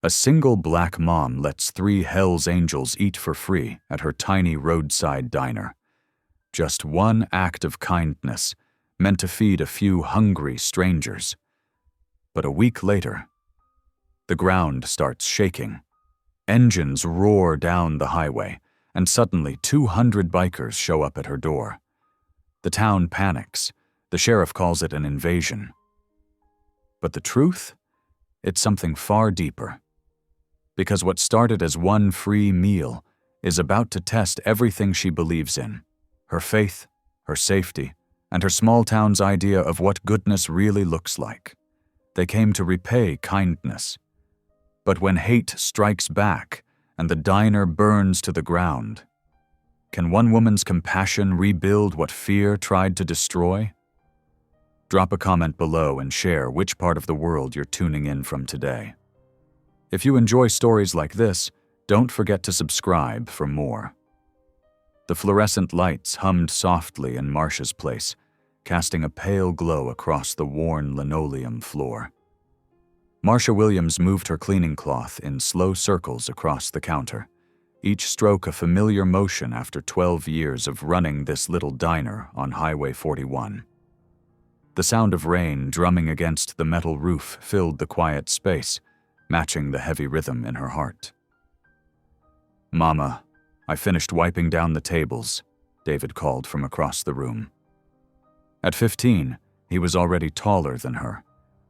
A single black mom lets 3 Hell's Angels eat for free at her tiny roadside diner. Just one act of kindness, meant to feed a few hungry strangers. But a week later, the ground starts shaking. Engines roar down the highway, and suddenly 200 bikers show up at her door. The town panics. The sheriff calls it an invasion. But the truth? It's something far deeper. Because what started as one free meal is about to test everything she believes in: her faith, her safety, and her small town's idea of what goodness really looks like. They came to repay kindness. But when hate strikes back and the diner burns to the ground, can one woman's compassion rebuild what fear tried to destroy? Drop a comment below and share which part of the world you're tuning in from today. If you enjoy stories like this, don't forget to subscribe for more. The fluorescent lights hummed softly in Marcia's place, casting a pale glow across the worn linoleum floor. Marcia Williams moved her cleaning cloth in slow circles across the counter, each stroke a familiar motion after 12 years of running this little diner on Highway 41. The sound of rain drumming against the metal roof filled the quiet space, matching the heavy rhythm in her heart. "Mama, I finished wiping down the tables," David called from across the room. At 15, he was already taller than her,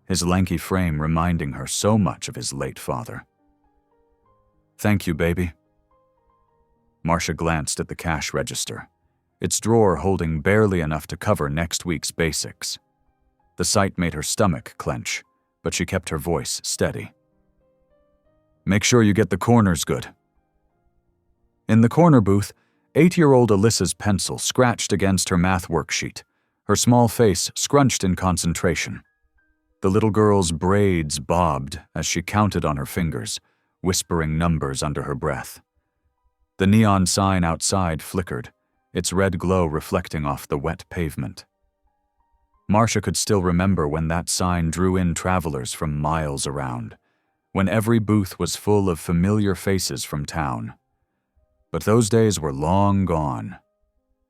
his lanky frame reminding her so much of his late father. "Thank you, baby." Marcia glanced at the cash register, its drawer holding barely enough to cover next week's basics. The sight made her stomach clench, but she kept her voice steady. "Make sure you get the corners good." In the corner booth, 8-year-old Alyssa's pencil scratched against her math worksheet, her small face scrunched in concentration. The little girl's braids bobbed as she counted on her fingers, whispering numbers under her breath. The neon sign outside flickered, its red glow reflecting off the wet pavement. Marcia could still remember when that sign drew in travelers from miles around, when every booth was full of familiar faces from town. But those days were long gone.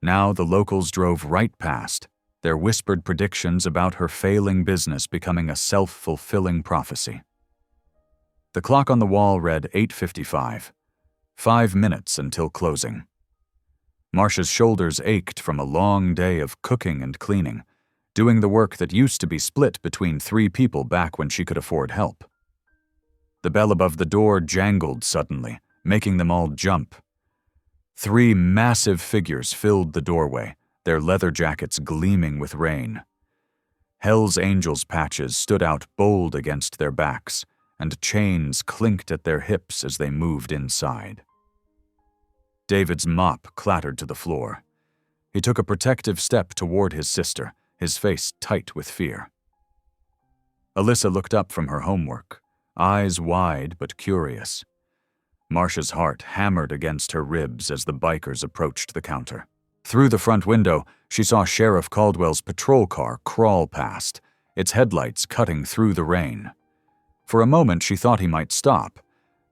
Now the locals drove right past, their whispered predictions about her failing business becoming a self-fulfilling prophecy. The clock on the wall read 8:55, 5 minutes until closing. Marcia's shoulders ached from a long day of cooking and cleaning, doing the work that used to be split between 3 people back when she could afford help. The bell above the door jangled suddenly, making them all jump. 3 massive figures filled the doorway, their leather jackets gleaming with rain. Hell's Angels patches stood out bold against their backs, and chains clinked at their hips as they moved inside. David's mop clattered to the floor. He took a protective step toward his sister, his face tight with fear. Alyssa looked up from her homework, eyes wide but curious. Marcia's heart hammered against her ribs as the bikers approached the counter. Through the front window, she saw Sheriff Caldwell's patrol car crawl past, its headlights cutting through the rain. For a moment she thought he might stop,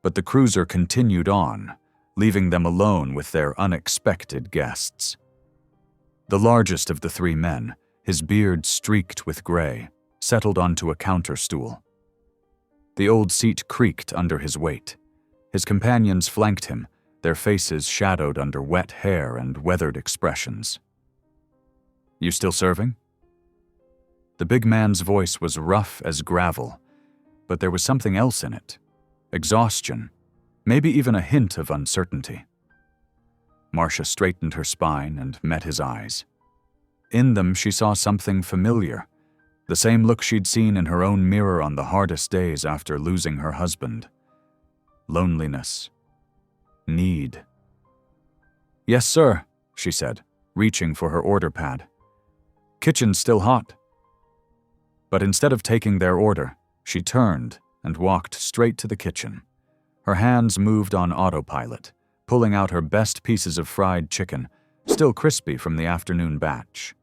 but the cruiser continued on, leaving them alone with their unexpected guests. The largest of the 3 men, his beard streaked with gray, settled onto a counter stool. The old seat creaked under his weight. His companions flanked him, their faces shadowed under wet hair and weathered expressions. "You still serving?" The big man's voice was rough as gravel, but there was something else in it. Exhaustion, maybe even a hint of uncertainty. Marcia straightened her spine and met his eyes. In them she saw something familiar, the same look she'd seen in her own mirror on the hardest days after losing her husband. Loneliness. Need. "Yes, sir," she said, reaching for her order pad. "Kitchen's still hot." But instead of taking their order, she turned and walked straight to the kitchen. Her hands moved on autopilot, pulling out her best pieces of fried chicken, still crispy from the afternoon batch.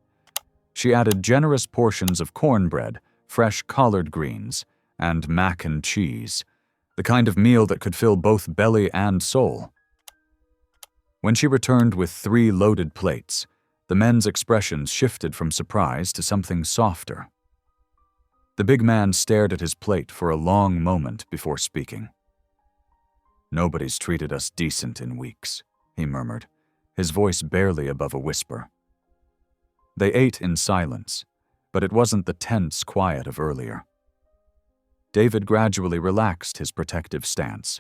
She added generous portions of cornbread, fresh collard greens, and mac and cheese, the kind of meal that could fill both belly and soul. When she returned with 3 loaded plates, the men's expressions shifted from surprise to something softer. The big man stared at his plate for a long moment before speaking. "Nobody's treated us decent in weeks," he murmured, his voice barely above a whisper. They ate in silence, but it wasn't the tense quiet of earlier. David gradually relaxed his protective stance,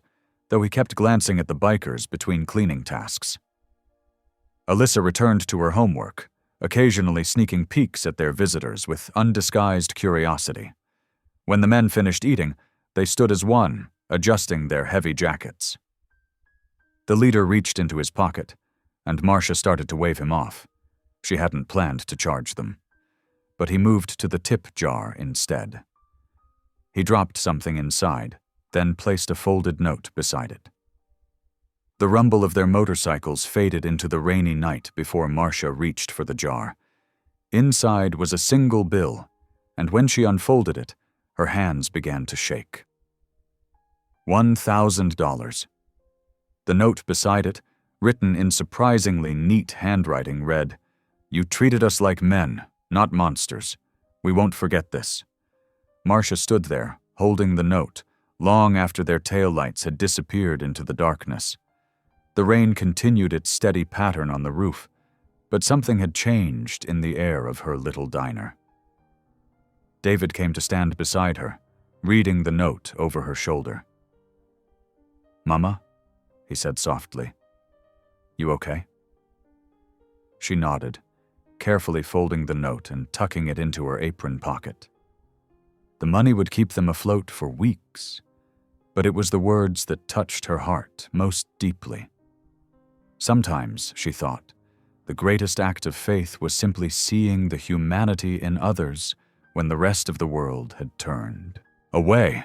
though he kept glancing at the bikers between cleaning tasks. Alyssa returned to her homework, occasionally sneaking peeks at their visitors with undisguised curiosity. When the men finished eating, they stood as one, adjusting their heavy jackets. The leader reached into his pocket, and Marcia started to wave him off. She hadn't planned to charge them, but he moved to the tip jar instead. He dropped something inside, then placed a folded note beside it. The rumble of their motorcycles faded into the rainy night before Marcia reached for the jar. Inside was a single bill, and when she unfolded it, her hands began to shake. $1,000. The note beside it, written in surprisingly neat handwriting, read, "You treated us like men, not monsters. We won't forget this." Marcia stood there, holding the note, long after their taillights had disappeared into the darkness. The rain continued its steady pattern on the roof, but something had changed in the air of her little diner. David came to stand beside her, reading the note over her shoulder. "Mama?" he said softly. "You okay?" She nodded, carefully folding the note and tucking it into her apron pocket. The money would keep them afloat for weeks, but it was the words that touched her heart most deeply. Sometimes, she thought, the greatest act of faith was simply seeing the humanity in others when the rest of the world had turned away.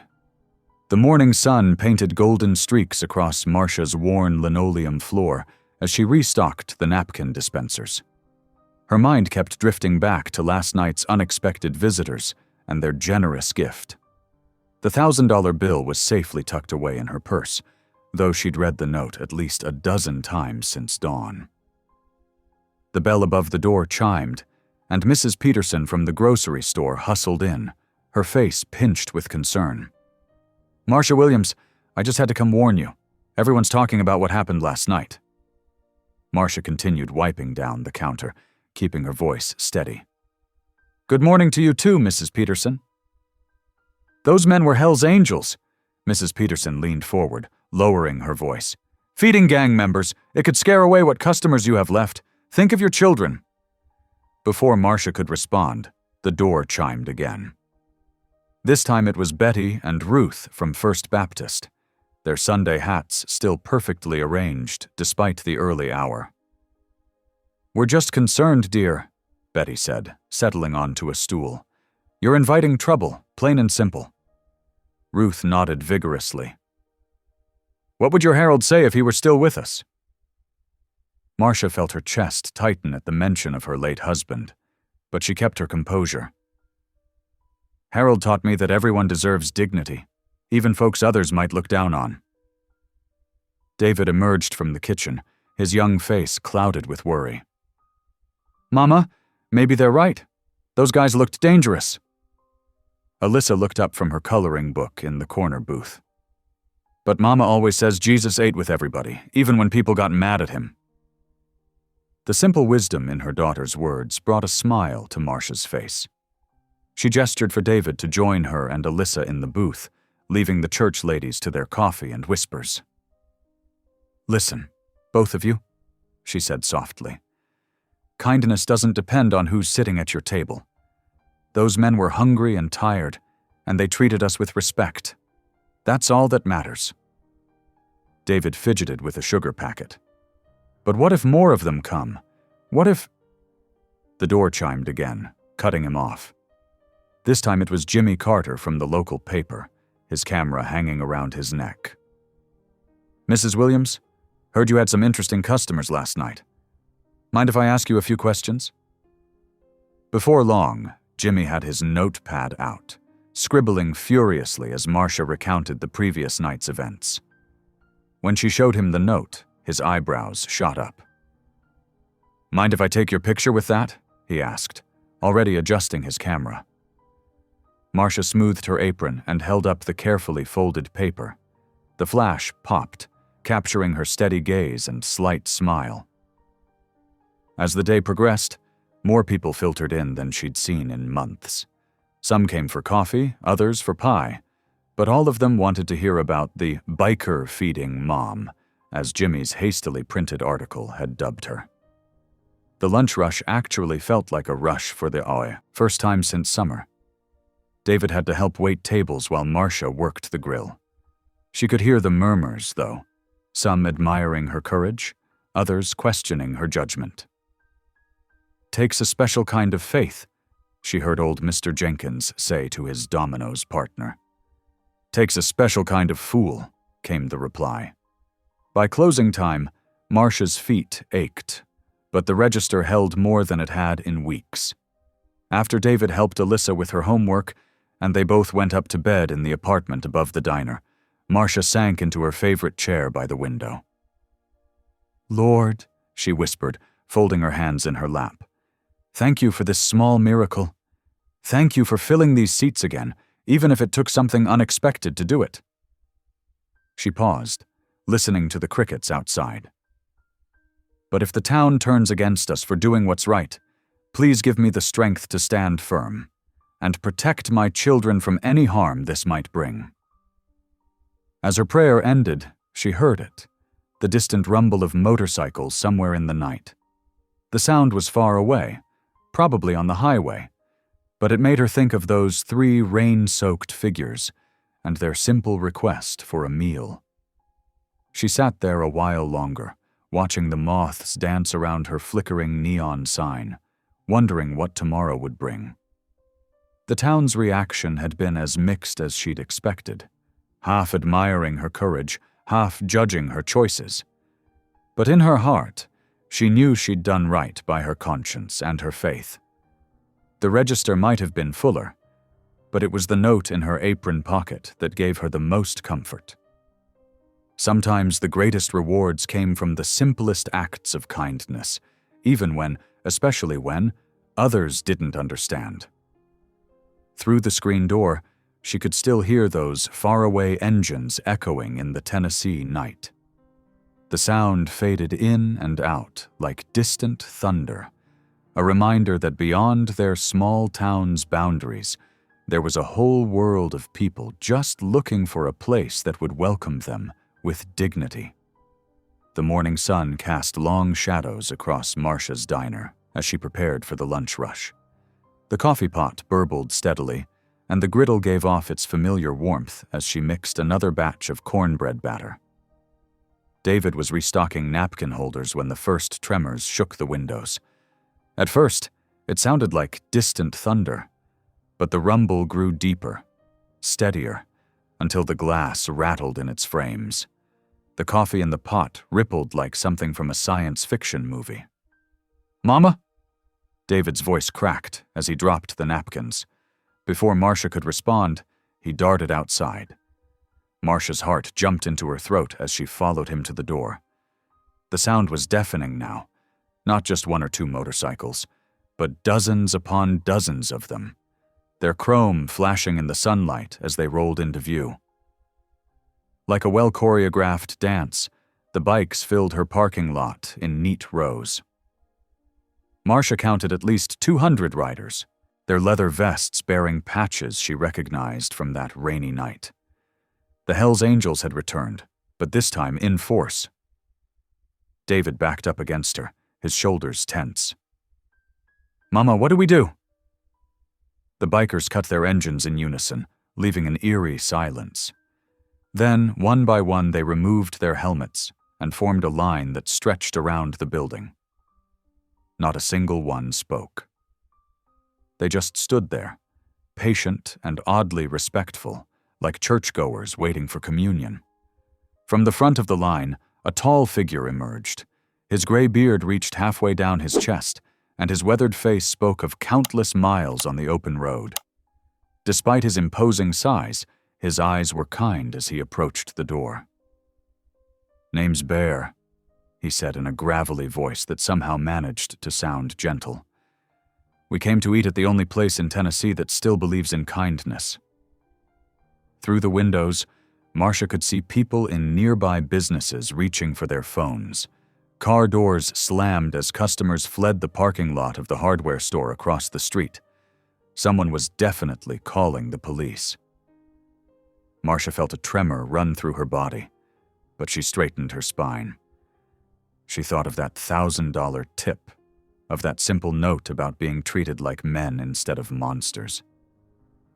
The morning sun painted golden streaks across Marcia's worn linoleum floor as she restocked the napkin dispensers. Her mind kept drifting back to last night's unexpected visitors and their generous gift. The $1,000 bill was safely tucked away in her purse, though she'd read the note at least a dozen times since dawn. The bell above the door chimed, and Mrs. Peterson from the grocery store hustled in, her face pinched with concern. "Marcia Williams, I just had to come warn you. Everyone's talking about what happened last night." Marcia continued wiping down the counter, keeping her voice steady. "Good morning to you too, Mrs. Peterson." "Those men were Hell's Angels." Mrs. Peterson leaned forward, lowering her voice. "Feeding gang members. It could scare away what customers you have left. Think of your children." Before Marcia could respond, the door chimed again. This time it was Betty and Ruth from First Baptist, their Sunday hats still perfectly arranged despite the early hour. "We're just concerned, dear," Betty said, settling onto a stool. "You're inviting trouble, plain and simple." Ruth nodded vigorously. "What would your Harold say if he were still with us?" Marcia felt her chest tighten at the mention of her late husband, but she kept her composure. "Harold taught me that everyone deserves dignity, even folks others might look down on." David emerged from the kitchen, his young face clouded with worry. "Mama, maybe they're right. Those guys looked dangerous." Alyssa looked up from her coloring book in the corner booth. "But Mama always says Jesus ate with everybody, even when people got mad at him." The simple wisdom in her daughter's words brought a smile to Marcia's face. She gestured for David to join her and Alyssa in the booth, leaving the church ladies to their coffee and whispers. "Listen, both of you," she said softly. "Kindness doesn't depend on who's sitting at your table. Those men were hungry and tired, and they treated us with respect. That's all that matters." David fidgeted with a sugar packet. "But what if more of them come? What if—" The door chimed again, cutting him off. This time it was Jimmy Carter from the local paper, his camera hanging around his neck. "Mrs. Williams, heard you had some interesting customers last night. Mind if I ask you a few questions?" Before long, Jimmy had his notepad out, scribbling furiously as Marcia recounted the previous night's events. When she showed him the note, his eyebrows shot up. "Mind if I take your picture with that?" he asked, already adjusting his camera. Marcia smoothed her apron and held up the carefully folded paper. The flash popped, capturing her steady gaze and slight smile. As the day progressed, more people filtered in than she'd seen in months. Some came for coffee, others for pie, but all of them wanted to hear about the biker-feeding mom, as Jimmy's hastily printed article had dubbed her. The lunch rush actually felt like a rush for the Oi, first time since summer. David had to help wait tables while Marcia worked the grill. She could hear the murmurs, though, some admiring her courage, others questioning her judgment. "Takes a special kind of faith," she heard old Mr. Jenkins say to his dominoes partner. "Takes a special kind of fool," came the reply. By closing time, Marcia's feet ached, but the register held more than it had in weeks. After David helped Alyssa with her homework, and they both went up to bed in the apartment above the diner, Marcia sank into her favorite chair by the window. "Lord," she whispered, folding her hands in her lap, "thank you for this small miracle. Thank you for filling these seats again, even if it took something unexpected to do it." She paused, listening to the crickets outside. "But if the town turns against us for doing what's right, please give me the strength to stand firm and protect my children from any harm this might bring." As her prayer ended, she heard it, the distant rumble of motorcycles somewhere in the night. The sound was far away, probably on the highway, but it made her think of those 3 rain-soaked figures and their simple request for a meal. She sat there a while longer, watching the moths dance around her flickering neon sign, wondering what tomorrow would bring. The town's reaction had been as mixed as she'd expected, half admiring her courage, half judging her choices. But in her heart, she knew she'd done right by her conscience and her faith. The register might have been fuller, but it was the note in her apron pocket that gave her the most comfort. Sometimes the greatest rewards came from the simplest acts of kindness, even when, especially when, others didn't understand. Through the screen door, she could still hear those faraway engines echoing in the Tennessee night. The sound faded in and out like distant thunder, a reminder that beyond their small town's boundaries, there was a whole world of people just looking for a place that would welcome them with dignity. The morning sun cast long shadows across Marcia's diner as she prepared for the lunch rush. The coffee pot burbled steadily, and the griddle gave off its familiar warmth as she mixed another batch of cornbread batter. David was restocking napkin holders when the first tremors shook the windows. At first, it sounded like distant thunder, but the rumble grew deeper, steadier, until the glass rattled in its frames. The coffee in the pot rippled like something from a science fiction movie. "Mama?" David's voice cracked as he dropped the napkins. Before Marcia could respond, he darted outside. Marcia's heart jumped into her throat as she followed him to the door. The sound was deafening now, not just 1 or 2 motorcycles, but dozens upon dozens of them, their chrome flashing in the sunlight as they rolled into view. Like a well-choreographed dance, the bikes filled her parking lot in neat rows. Marcia counted at least 200 riders, their leather vests bearing patches she recognized from that rainy night. The Hells Angels had returned, but this time in force. David backed up against her, his shoulders tense. "Mama, what do we do?" The bikers cut their engines in unison, leaving an eerie silence. Then, one by one, they removed their helmets and formed a line that stretched around the building. Not a single one spoke. They just stood there, patient and oddly respectful, like churchgoers waiting for communion. From the front of the line, a tall figure emerged. His gray beard reached halfway down his chest, and his weathered face spoke of countless miles on the open road. Despite his imposing size, his eyes were kind as he approached the door. "Name's Bear," he said in a gravelly voice that somehow managed to sound gentle. "We came to eat at the only place in Tennessee that still believes in kindness." Through the windows, Marcia could see people in nearby businesses reaching for their phones. Car doors slammed as customers fled the parking lot of the hardware store across the street. Someone was definitely calling the police. Marcia felt a tremor run through her body, but she straightened her spine. She thought of that $1,000 tip, of that simple note about being treated like men instead of monsters.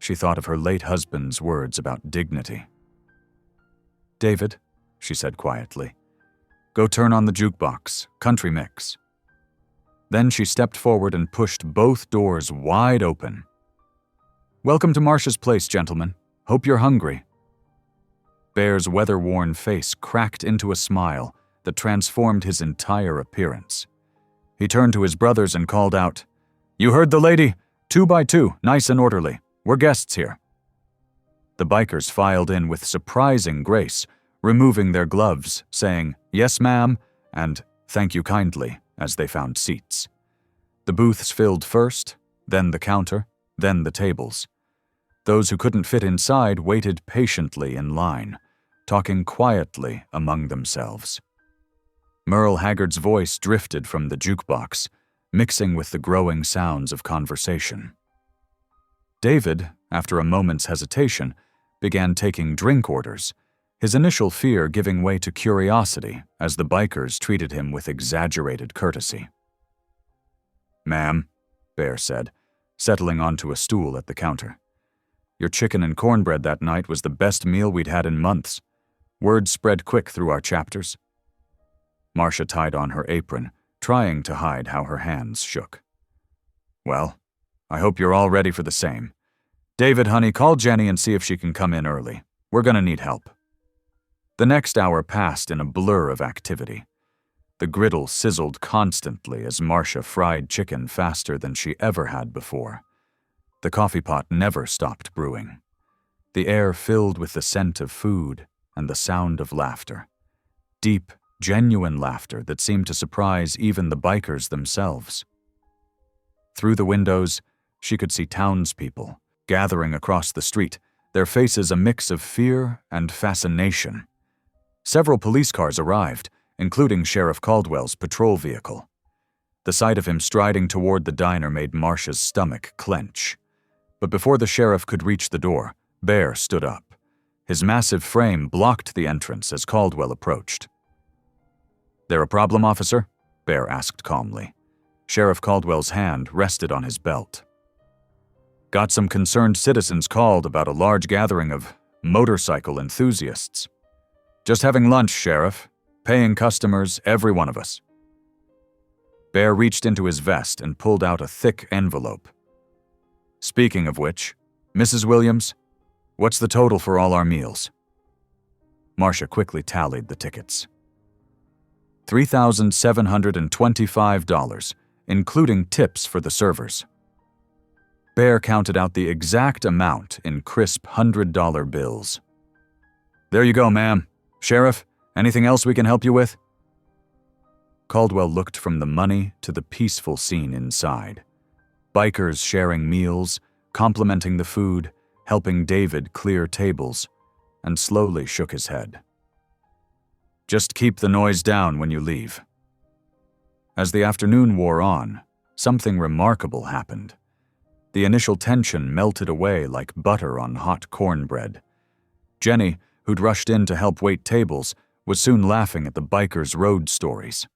She thought of her late husband's words about dignity. "David," she said quietly, "go turn on the jukebox, country mix." Then she stepped forward and pushed both doors wide open. "Welcome to Marcia's place, gentlemen. Hope you're hungry." Bear's weather-worn face cracked into a smile that transformed his entire appearance. He turned to his brothers and called out, "You heard the lady? 2 by 2, nice and orderly. We're guests here." The bikers filed in with surprising grace, removing their gloves, saying, "Yes, ma'am," and "Thank you kindly," as they found seats. The booths filled first, then the counter, then the tables. Those who couldn't fit inside waited patiently in line, talking quietly among themselves. Merle Haggard's voice drifted from the jukebox, mixing with the growing sounds of conversation. David, after a moment's hesitation, began taking drink orders, his initial fear giving way to curiosity as the bikers treated him with exaggerated courtesy. "Ma'am," Bear said, settling onto a stool at the counter. "Your chicken and cornbread that night was the best meal we'd had in months. Word spread quick through our chapters." Marcia tied on her apron, trying to hide how her hands shook. "Well, I hope you're all ready for the same. David, honey, call Jenny and see if she can come in early. We're gonna need help." The next hour passed in a blur of activity. The griddle sizzled constantly as Marcia fried chicken faster than she ever had before. The coffee pot never stopped brewing. The air filled with the scent of food and the sound of laughter. Deep, genuine laughter that seemed to surprise even the bikers themselves. Through the windows, she could see townspeople gathering across the street, their faces a mix of fear and fascination. Several police cars arrived, including Sheriff Caldwell's patrol vehicle. The sight of him striding toward the diner made Marcia's stomach clench. But before the sheriff could reach the door, Bear stood up. His massive frame blocked the entrance as Caldwell approached. "There a problem, officer?" Bear asked calmly. Sheriff Caldwell's hand rested on his belt. "Got some concerned citizens called about a large gathering of motorcycle enthusiasts. Just having lunch, Sheriff. Paying customers, every one of us." Bear reached into his vest and pulled out a thick envelope. "Speaking of which, Mrs. Williams, what's the total for all our meals?" Marcia quickly tallied the tickets. $3,725, including tips for the servers. Bear counted out the exact amount in crisp $100 bills. "There you go, ma'am. Sheriff, anything else we can help you with?" Caldwell looked from the money to the peaceful scene inside. Bikers sharing meals, complimenting the food, helping David clear tables, and slowly shook his head. "Just keep the noise down when you leave." As the afternoon wore on, something remarkable happened. The initial tension melted away like butter on hot cornbread. Jenny, who'd rushed in to help wait tables, was soon laughing at the bikers' road stories.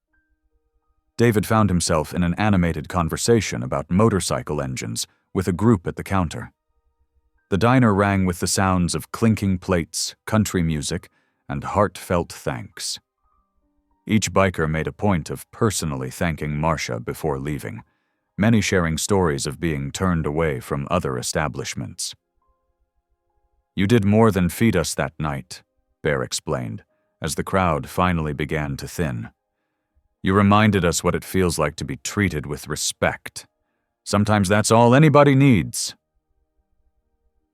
David found himself in an animated conversation about motorcycle engines with a group at the counter. The diner rang with the sounds of clinking plates, country music, and heartfelt thanks. Each biker made a point of personally thanking Marcia before leaving, many sharing stories of being turned away from other establishments. "You did more than feed us that night," Bear explained, as the crowd finally began to thin. "You reminded us what it feels like to be treated with respect. Sometimes that's all anybody needs."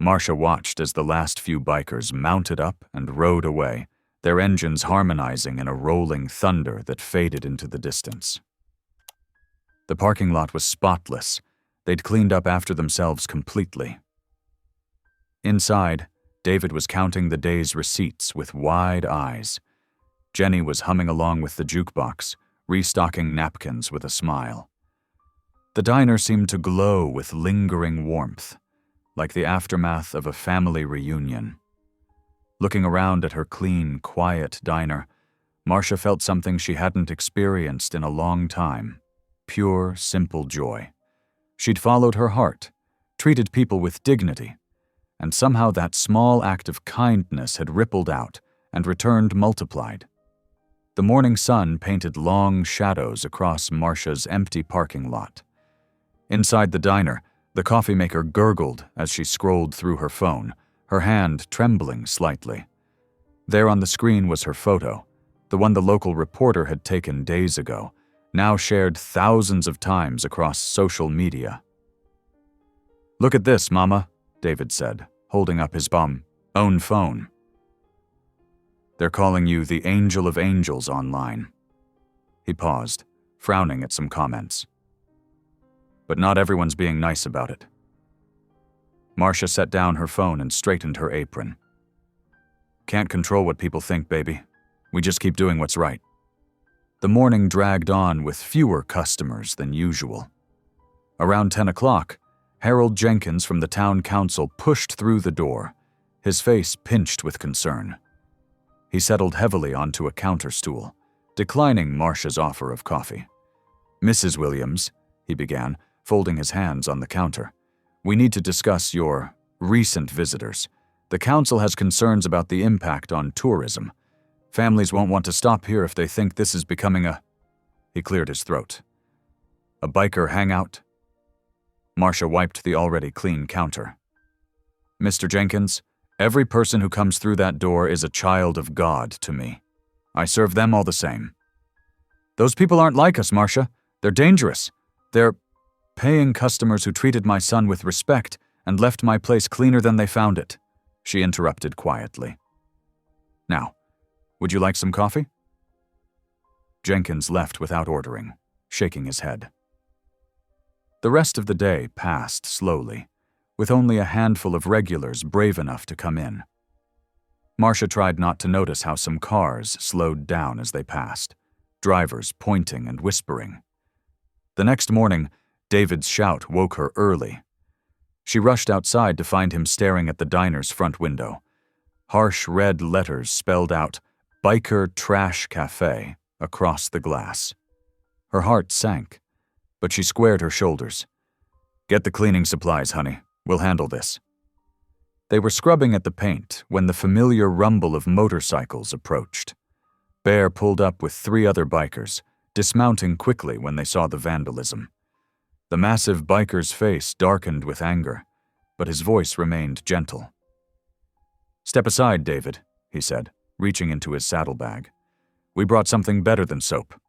Marcia watched as the last few bikers mounted up and rode away, their engines harmonizing in a rolling thunder that faded into the distance. The parking lot was spotless. They'd cleaned up after themselves completely. Inside, David was counting the day's receipts with wide eyes. Jenny was humming along with the jukebox, restocking napkins with a smile. The diner seemed to glow with lingering warmth, like the aftermath of a family reunion. Looking around at her clean, quiet diner, Marcia felt something she hadn't experienced in a long time. Pure, simple joy. She'd followed her heart, treated people with dignity, and somehow that small act of kindness had rippled out and returned multiplied. The morning sun painted long shadows across Marcia's empty parking lot. Inside the diner, the coffee maker gurgled as she scrolled through her phone, her hand trembling slightly. There on the screen was her photo, the one the local reporter had taken days ago, now shared thousands of times across social media. "Look at this, Mama," David said, holding up his own phone. "They're calling you the Angel of Angels online." He paused, frowning at some comments. "But not everyone's being nice about it." Marcia set down her phone and straightened her apron. "Can't control what people think, baby. We just keep doing what's right." The morning dragged on with fewer customers than usual. Around 10 o'clock, Harold Jenkins from the town council pushed through the door, his face pinched with concern. He settled heavily onto a counter stool, declining Marcia's offer of coffee. "Mrs. Williams," he began, folding his hands on the counter, "we need to discuss your recent visitors. The council has concerns about the impact on tourism. Families won't want to stop here if they think this is becoming a..." He cleared his throat. "A biker hangout?" Marcia wiped the already clean counter. "Mr. Jenkins, every person who comes through that door is a child of God to me. I serve them all the same." "Those people aren't like us, Marcia. They're dangerous. They're paying customers who treated my son with respect and left my place cleaner than they found it," she interrupted quietly. "Now, would you like some coffee?" Jenkins left without ordering, shaking his head. The rest of the day passed slowly, with only a handful of regulars brave enough to come in. Marcia tried not to notice how some cars slowed down as they passed, drivers pointing and whispering. The next morning, David's shout woke her early. She rushed outside to find him staring at the diner's front window. Harsh red letters spelled out "Biker Trash Cafe" across the glass. Her heart sank, but she squared her shoulders. "Get the cleaning supplies, honey. We'll handle this." They were scrubbing at the paint when the familiar rumble of motorcycles approached. Bear pulled up with 3 other bikers, dismounting quickly when they saw the vandalism. The massive biker's face darkened with anger, but his voice remained gentle. "Step aside, David," he said, reaching into his saddlebag. "We brought something better than soap."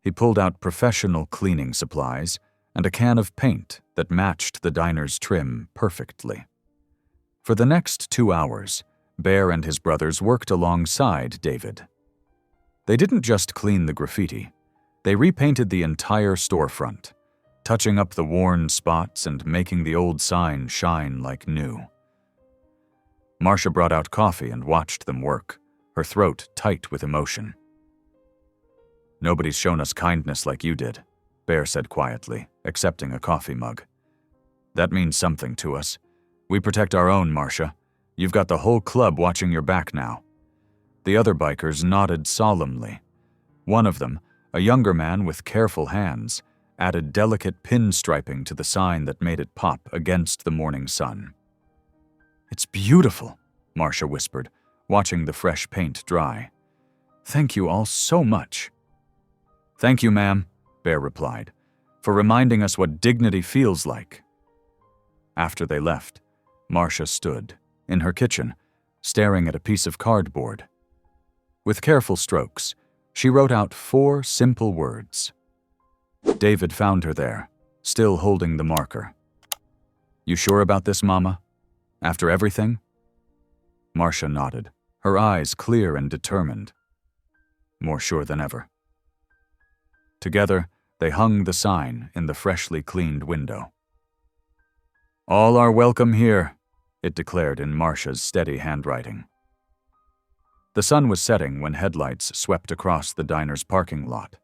He pulled out professional cleaning supplies and a can of paint that matched the diner's trim perfectly. For the next 2 hours, Bear and his brothers worked alongside David. They didn't just clean the graffiti. They repainted the entire storefront, touching up the worn spots and making the old sign shine like new. Marcia brought out coffee and watched them work, her throat tight with emotion. "Nobody's shown us kindness like you did," Bear said quietly, accepting a coffee mug. "That means something to us. We protect our own, Marcia. You've got the whole club watching your back now." The other bikers nodded solemnly. One of them, a younger man with careful hands, added delicate pinstriping to the sign that made it pop against the morning sun. "It's beautiful," Marcia whispered, watching the fresh paint dry. "Thank you all so much." "Thank you, ma'am," Bear replied, "for reminding us what dignity feels like." After they left, Marcia stood, in her kitchen, staring at a piece of cardboard. With careful strokes, she wrote out 4 simple words. David found her there, still holding the marker. "You sure about this, Mama?" After everything?" Marcia nodded, her eyes clear and determined. More sure than ever. Together, they hung the sign in the freshly cleaned window. "All are welcome here," it declared in Marcia's steady handwriting. The sun was setting when headlights swept across the diner's parking lot.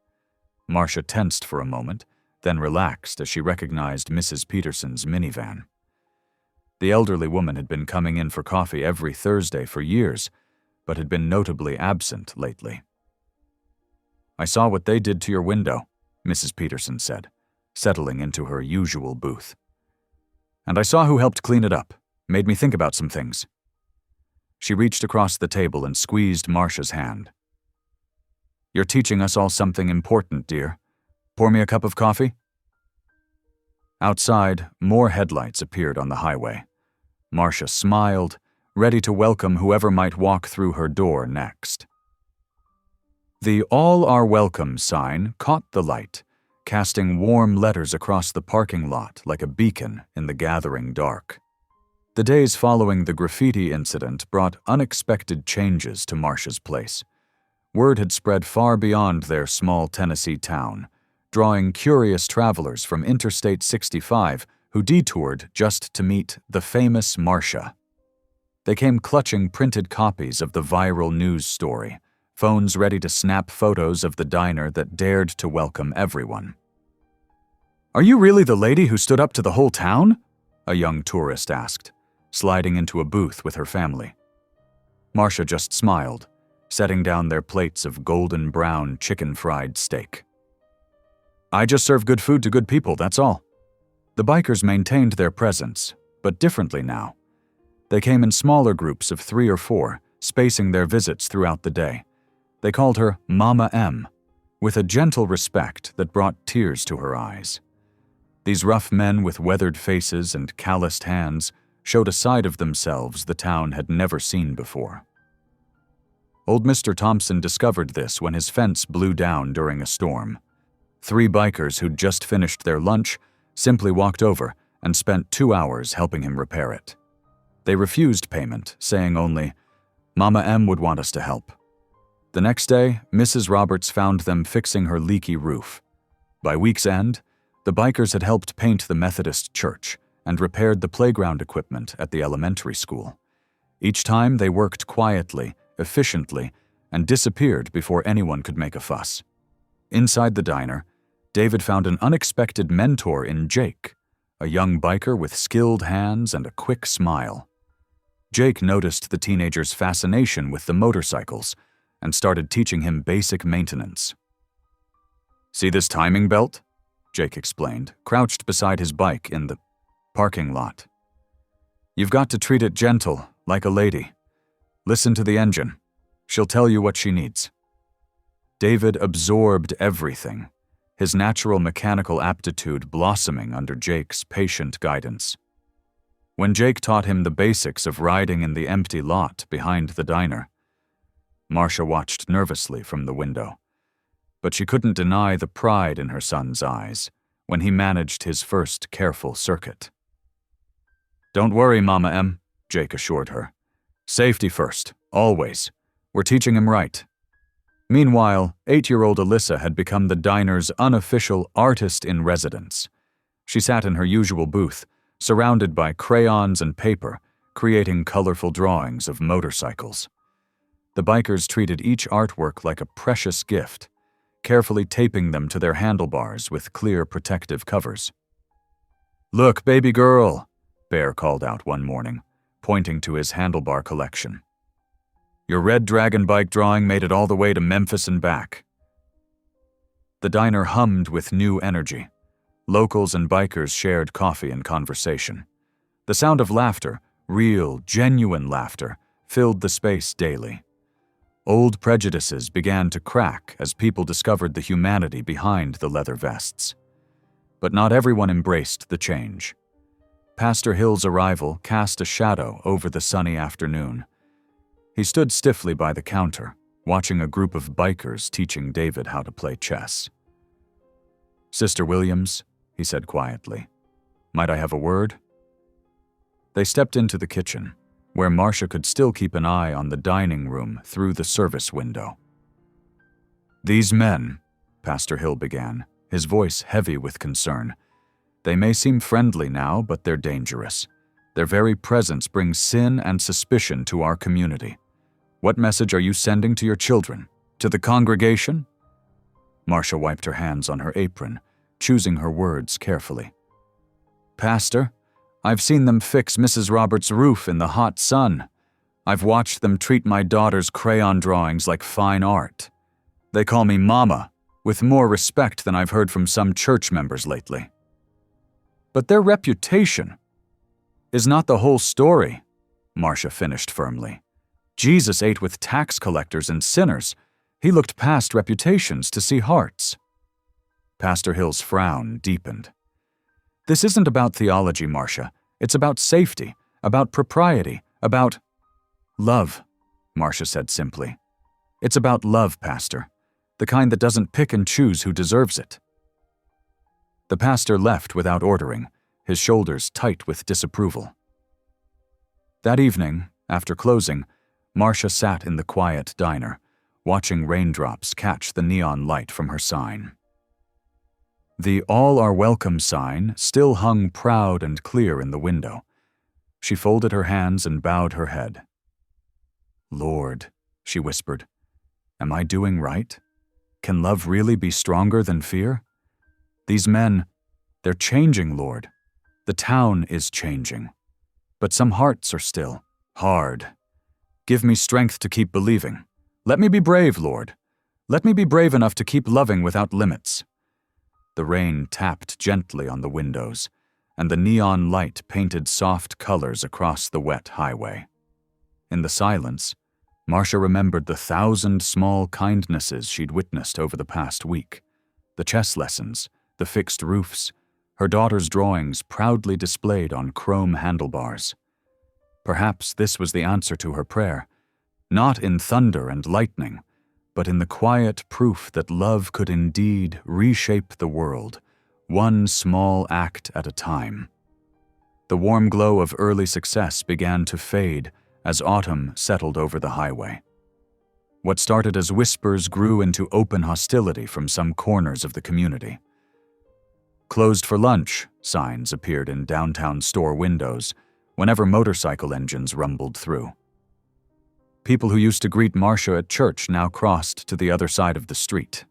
Marcia tensed for a moment, then relaxed as she recognized Mrs. Peterson's minivan. The elderly woman had been coming in for coffee every Thursday for years, but had been notably absent lately. "I saw what they did to your window," Mrs. Peterson said, settling into her usual booth. "And I saw who helped clean it up. Made me think about some things." She reached across the table and squeezed Marcia's hand. "You're teaching us all something important, dear. Pour me a cup of coffee?" Outside, more headlights appeared on the highway. Marcia smiled, ready to welcome whoever might walk through her door next. The "All Are Welcome" sign caught the light, casting warm letters across the parking lot like a beacon in the gathering dark. The days following the graffiti incident brought unexpected changes to Marcia's place. Word had spread far beyond their small Tennessee town, drawing curious travelers from Interstate 65 who detoured just to meet the famous Marcia. They came clutching printed copies of the viral news story, phones ready to snap photos of the diner that dared to welcome everyone. "Are you really the lady who stood up to the whole town?" a young tourist asked, sliding into a booth with her family. Marcia just smiled, setting down their plates of golden brown chicken fried steak. "I just serve good food to good people, that's all." The bikers maintained their presence, but differently now. They came in smaller groups of 3 or 4, spacing their visits throughout the day. They called her Mama M, with a gentle respect that brought tears to her eyes. These rough men with weathered faces and calloused hands showed a side of themselves the town had never seen before. Old Mr. Thompson discovered this when his fence blew down during a storm. 3 bikers who'd just finished their lunch simply walked over and spent 2 hours helping him repair it. They refused payment, saying only, "Mama M would want us to help." The next day, Mrs. Roberts found them fixing her leaky roof. By week's end, the bikers had helped paint the Methodist church and repaired the playground equipment at the elementary school. Each time they worked quietly, efficiently, and disappeared before anyone could make a fuss. Inside the diner, David found an unexpected mentor in Jake, a young biker with skilled hands and a quick smile. Jake noticed the teenager's fascination with the motorcycles and started teaching him basic maintenance. "See this timing belt?" Jake explained, crouched beside his bike in the parking lot. "You've got to treat it gentle, like a lady. Listen to the engine. She'll tell you what she needs." David absorbed everything, his natural mechanical aptitude blossoming under Jake's patient guidance. When Jake taught him the basics of riding in the empty lot behind the diner, Marcia watched nervously from the window, but she couldn't deny the pride in her son's eyes when he managed his first careful circuit. "Don't worry, Mama M," Jake assured her. "Safety first, always. We're teaching him right." Meanwhile, 8-year-old Alyssa had become the diner's unofficial artist-in-residence. She sat in her usual booth, surrounded by crayons and paper, creating colorful drawings of motorcycles. The bikers treated each artwork like a precious gift, carefully taping them to their handlebars with clear protective covers. "Look, baby girl," Bear called out one morning, pointing to his handlebar collection. "Your red dragon bike drawing made it all the way to Memphis and back." The diner hummed with new energy. Locals and bikers shared coffee and conversation. The sound of laughter, real, genuine laughter, filled the space daily. Old prejudices began to crack as people discovered the humanity behind the leather vests. But not everyone embraced the change. Pastor Hill's arrival cast a shadow over the sunny afternoon. He stood stiffly by the counter, watching a group of bikers teaching David how to play chess. "Sister Williams," he said quietly, "might I have a word?" They stepped into the kitchen, where Marcia could still keep an eye on the dining room through the service window. "These men," Pastor Hill began, his voice heavy with concern, "they may seem friendly now, but they're dangerous. Their very presence brings sin and suspicion to our community. What message are you sending to your children? To the congregation?" Marcia wiped her hands on her apron, choosing her words carefully. "Pastor, I've seen them fix Mrs. Roberts' roof in the hot sun. I've watched them treat my daughter's crayon drawings like fine art. They call me Mama, with more respect than I've heard from some church members lately. But their reputation is not the whole story," Marcia finished firmly. "Jesus ate with tax collectors and sinners. He looked past reputations to see hearts." Pastor Hill's frown deepened. "This isn't about theology, Marcia. It's about safety, about propriety, about love," Marcia said simply. "It's about love, Pastor, the kind that doesn't pick and choose who deserves it." The pastor left without ordering, his shoulders tight with disapproval. That evening, after closing, Marcia sat in the quiet diner, watching raindrops catch the neon light from her sign. The "All Are Welcome" sign still hung proud and clear in the window. She folded her hands and bowed her head. "Lord," she whispered, "am I doing right? Can love really be stronger than fear? These men, they're changing, Lord. The town is changing. But some hearts are still hard. Give me strength to keep believing. Let me be brave, Lord. Let me be brave enough to keep loving without limits." The rain tapped gently on the windows, and the neon light painted soft colors across the wet highway. In the silence, Marcia remembered the 1,000 small kindnesses she'd witnessed over the past week. The chess lessons, the fixed roofs, her daughter's drawings proudly displayed on chrome handlebars. Perhaps this was the answer to her prayer, not in thunder and lightning, but in the quiet proof that love could indeed reshape the world, one small act at a time. The warm glow of early success began to fade as autumn settled over the highway. What started as whispers grew into open hostility from some corners of the community. "Closed for lunch" signs appeared in downtown store windows whenever motorcycle engines rumbled through. People who used to greet Marcia at church now crossed to the other side of the street.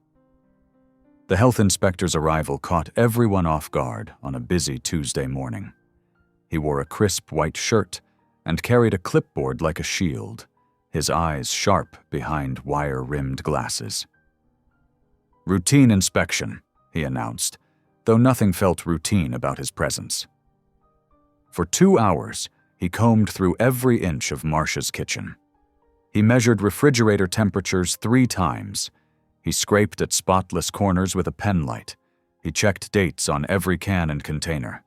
The health inspector's arrival caught everyone off guard on a busy Tuesday morning. He wore a crisp white shirt and carried a clipboard like a shield, his eyes sharp behind wire-rimmed glasses. "Routine inspection," he announced, though nothing felt routine about his presence. For 2 hours, he combed through every inch of Marcia's kitchen. He measured refrigerator temperatures 3 times. He scraped at spotless corners with a pen light. He checked dates on every can and container.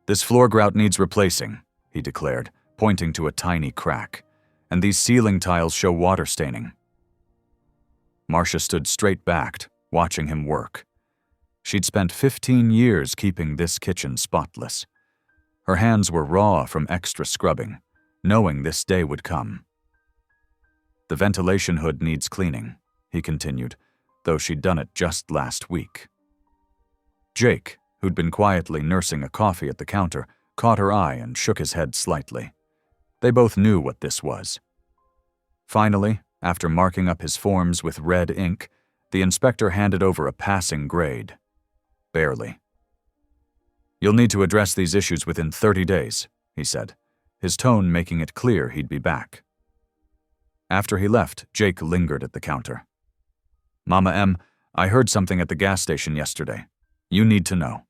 "This floor grout needs replacing," he declared, pointing to a tiny crack, "and these ceiling tiles show water staining." Marcia stood straight-backed, watching him work. She'd spent 15 years keeping this kitchen spotless. Her hands were raw from extra scrubbing, knowing this day would come. "The ventilation hood needs cleaning," he continued, though she'd done it just last week. Jake, who'd been quietly nursing a coffee at the counter, caught her eye and shook his head slightly. They both knew what this was. Finally, after marking up his forms with red ink, the inspector handed over a passing grade. Barely. "You'll need to address these issues within 30 days, he said, his tone making it clear he'd be back. After he left, Jake lingered at the counter. "Mama M, I heard something at the gas station yesterday. You need to know."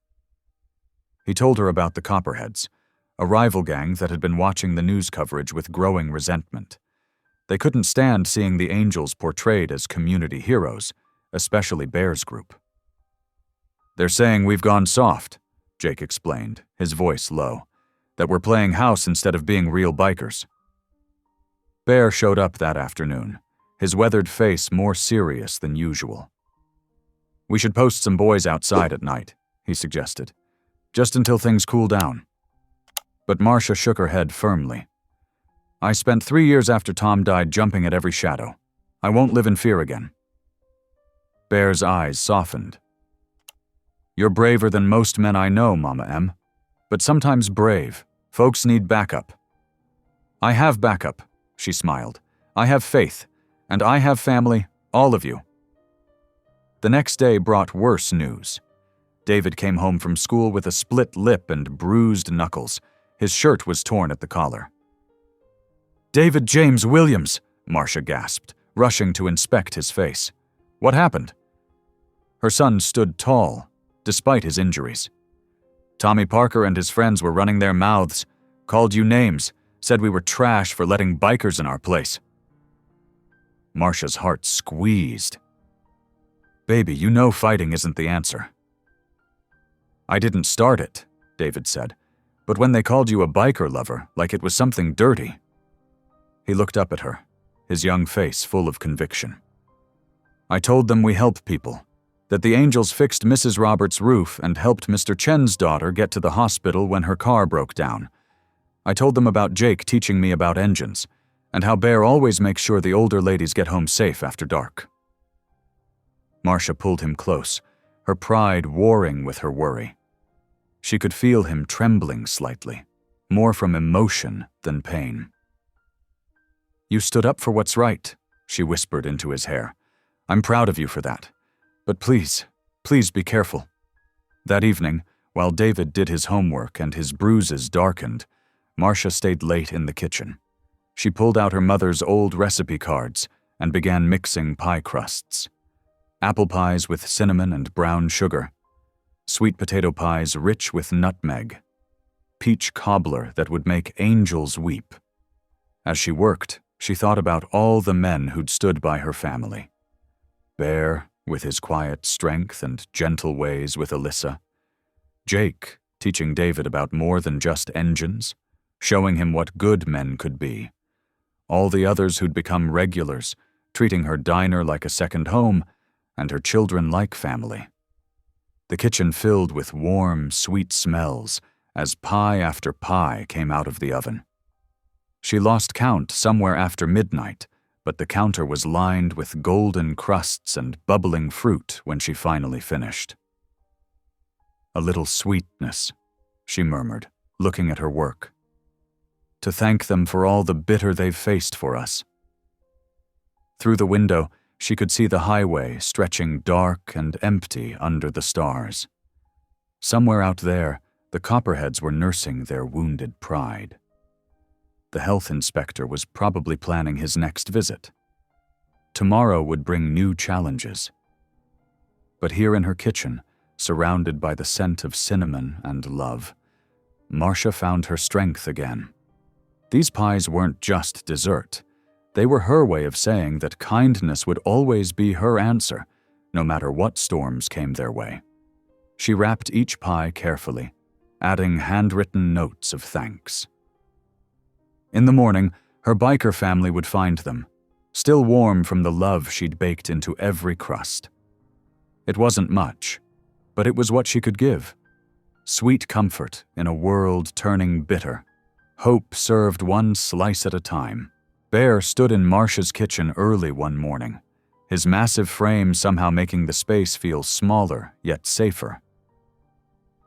He told her about the Copperheads, a rival gang that had been watching the news coverage with growing resentment. They couldn't stand seeing the Angels portrayed as community heroes, especially Bear's group. "They're saying we've gone soft," Jake explained, his voice low, "that we're playing house instead of being real bikers." Bear showed up that afternoon, his weathered face more serious than usual. "We should post some boys outside at night," he suggested, "just until things cool down." But Marcia shook her head firmly. I spent 3 years after Tom died jumping at every shadow. I won't live in fear again. Bear's eyes softened. You're braver than most men I know, Mama M. But sometimes brave, folks need backup. I have backup, she smiled. I have faith, and I have family, all of you. The next day brought worse news. David came home from school with a split lip and bruised knuckles. His shirt was torn at the collar. David James Williams, Marcia gasped, rushing to inspect his face. What happened? Her son stood tall, despite his injuries. Tommy Parker and his friends were running their mouths, called you names, said we were trash for letting bikers in our place. Marcia's heart squeezed. Baby, you know fighting isn't the answer. I didn't start it, David said, but when they called you a biker lover, like it was something dirty. He looked up at her, his young face full of conviction. I told them we help people, that the angels fixed Mrs. Roberts' roof and helped Mr. Chen's daughter get to the hospital when her car broke down. I told them about Jake teaching me about engines, and how Bear always makes sure the older ladies get home safe after dark. Marcia pulled him close, her pride warring with her worry. She could feel him trembling slightly, more from emotion than pain. You stood up for what's right, she whispered into his hair. I'm proud of you for that. But please, please be careful. That evening, while David did his homework and his bruises darkened, Marcia stayed late in the kitchen. She pulled out her mother's old recipe cards and began mixing pie crusts. Apple pies with cinnamon and brown sugar, sweet potato pies rich with nutmeg, peach cobbler that would make angels weep. As she worked, she thought about all the men who'd stood by her family. Bear, with his quiet strength and gentle ways with Alyssa. Jake, teaching David about more than just engines, showing him what good men could be. All the others who'd become regulars, treating her diner like a second home, and her children like family. The kitchen filled with warm, sweet smells as pie after pie came out of the oven. She lost count somewhere after midnight, but the counter was lined with golden crusts and bubbling fruit when she finally finished. A little sweetness, she murmured, looking at her work. To thank them for all the bitter they've faced for us. Through the window, she could see the highway stretching dark and empty under the stars. Somewhere out there, the Copperheads were nursing their wounded pride. The health inspector was probably planning his next visit. Tomorrow would bring new challenges. But here in her kitchen, surrounded by the scent of cinnamon and love, Marcia found her strength again. These pies weren't just dessert. They were her way of saying that kindness would always be her answer, no matter what storms came their way. She wrapped each pie carefully, adding handwritten notes of thanks. In the morning, her biker family would find them, still warm from the love she'd baked into every crust. It wasn't much, but it was what she could give. Sweet comfort in a world turning bitter. Hope served one slice at a time. Bear stood in Marcia's kitchen early one morning, his massive frame somehow making the space feel smaller yet safer.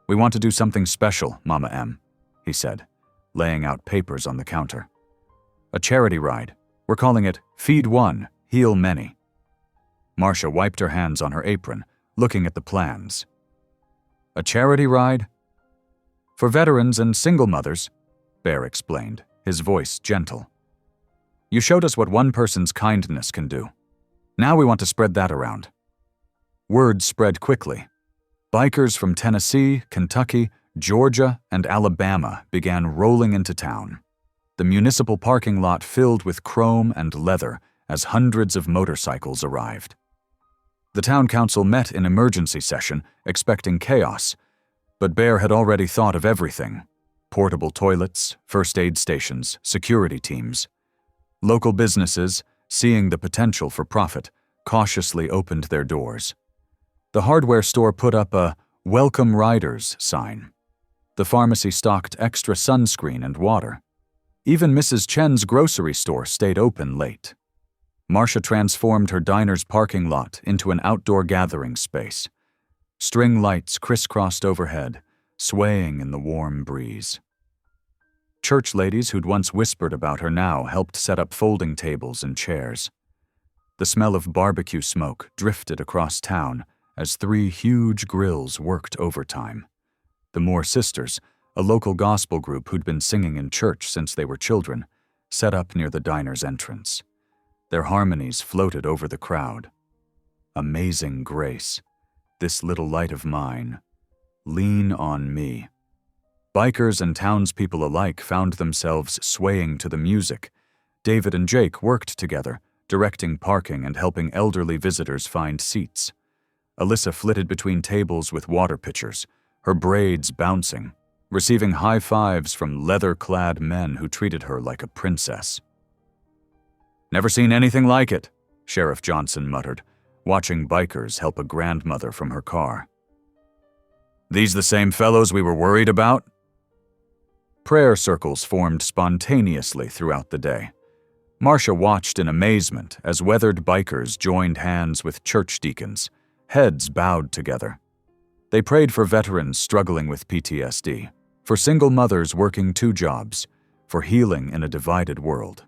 We want to do something special, Mama M, he said, laying out papers on the counter. A charity ride. We're calling it Feed One, Heal Many. Marcia wiped her hands on her apron, looking at the plans. A charity ride? For veterans and single mothers, Bear explained, his voice gentle. You showed us what one person's kindness can do. Now we want to spread that around. Word spread quickly. Bikers from Tennessee, Kentucky, Georgia, and Alabama began rolling into town. The municipal parking lot filled with chrome and leather as hundreds of motorcycles arrived. The town council met in emergency session, expecting chaos, but Bear had already thought of everything. Portable toilets, first aid stations, security teams. Local businesses, seeing the potential for profit, cautiously opened their doors. The hardware store put up a "Welcome Riders" sign. The pharmacy stocked extra sunscreen and water. Even Mrs. Chen's grocery store stayed open late. Marcia transformed her diner's parking lot into an outdoor gathering space. String lights crisscrossed overhead, swaying in the warm breeze. Church ladies who'd once whispered about her now helped set up folding tables and chairs. The smell of barbecue smoke drifted across town as 3 huge grills worked overtime. The Moore Sisters, a local gospel group who'd been singing in church since they were children, set up near the diner's entrance. Their harmonies floated over the crowd. Amazing grace, this little light of mine, lean on me. Bikers and townspeople alike found themselves swaying to the music. David and Jake worked together, directing parking and helping elderly visitors find seats. Alyssa flitted between tables with water pitchers, her braids bouncing, receiving high fives from leather-clad men who treated her like a princess. "Never seen anything like it," Sheriff Johnson muttered, watching bikers help a grandmother from her car. "These the same fellows we were worried about?" Prayer circles formed spontaneously throughout the day. Marcia watched in amazement as weathered bikers joined hands with church deacons, heads bowed together. They prayed for veterans struggling with PTSD, for single mothers working 2 jobs, for healing in a divided world.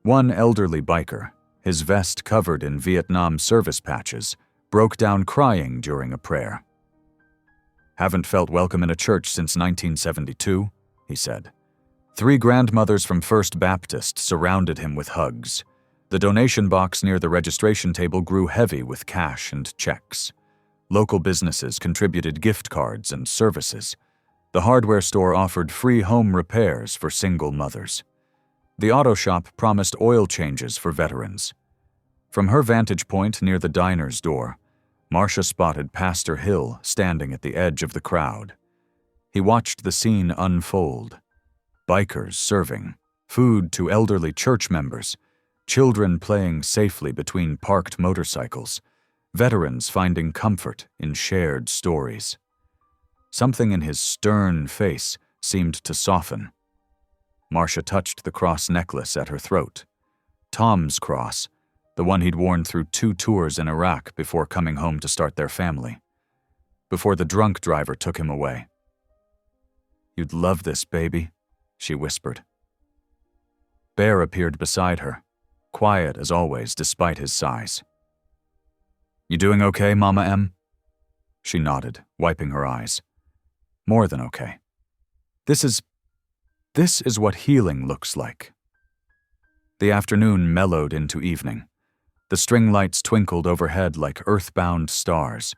One elderly biker, his vest covered in Vietnam service patches, broke down crying during a prayer. "Haven't felt welcome in a church since 1972, he said. 3 grandmothers from First Baptist surrounded him with hugs. The donation box near the registration table grew heavy with cash and checks. Local businesses contributed gift cards and services. The hardware store offered free home repairs for single mothers. The auto shop promised oil changes for veterans. From her vantage point near the diner's door, Marcia spotted Pastor Hill standing at the edge of the crowd. He watched the scene unfold. Bikers serving, food to elderly church members, children playing safely between parked motorcycles, veterans finding comfort in shared stories. Something in his stern face seemed to soften. Marcia touched the cross necklace at her throat. Tom's cross, the one he'd worn through 2 tours in Iraq before coming home to start their family. Before the drunk driver took him away. "You'd love this, baby," she whispered. Bear appeared beside her, quiet as always despite his size. "You doing okay, Mama M?" She nodded, wiping her eyes. "More than okay. This is what healing looks like." The afternoon mellowed into evening. The string lights twinkled overhead like earthbound stars.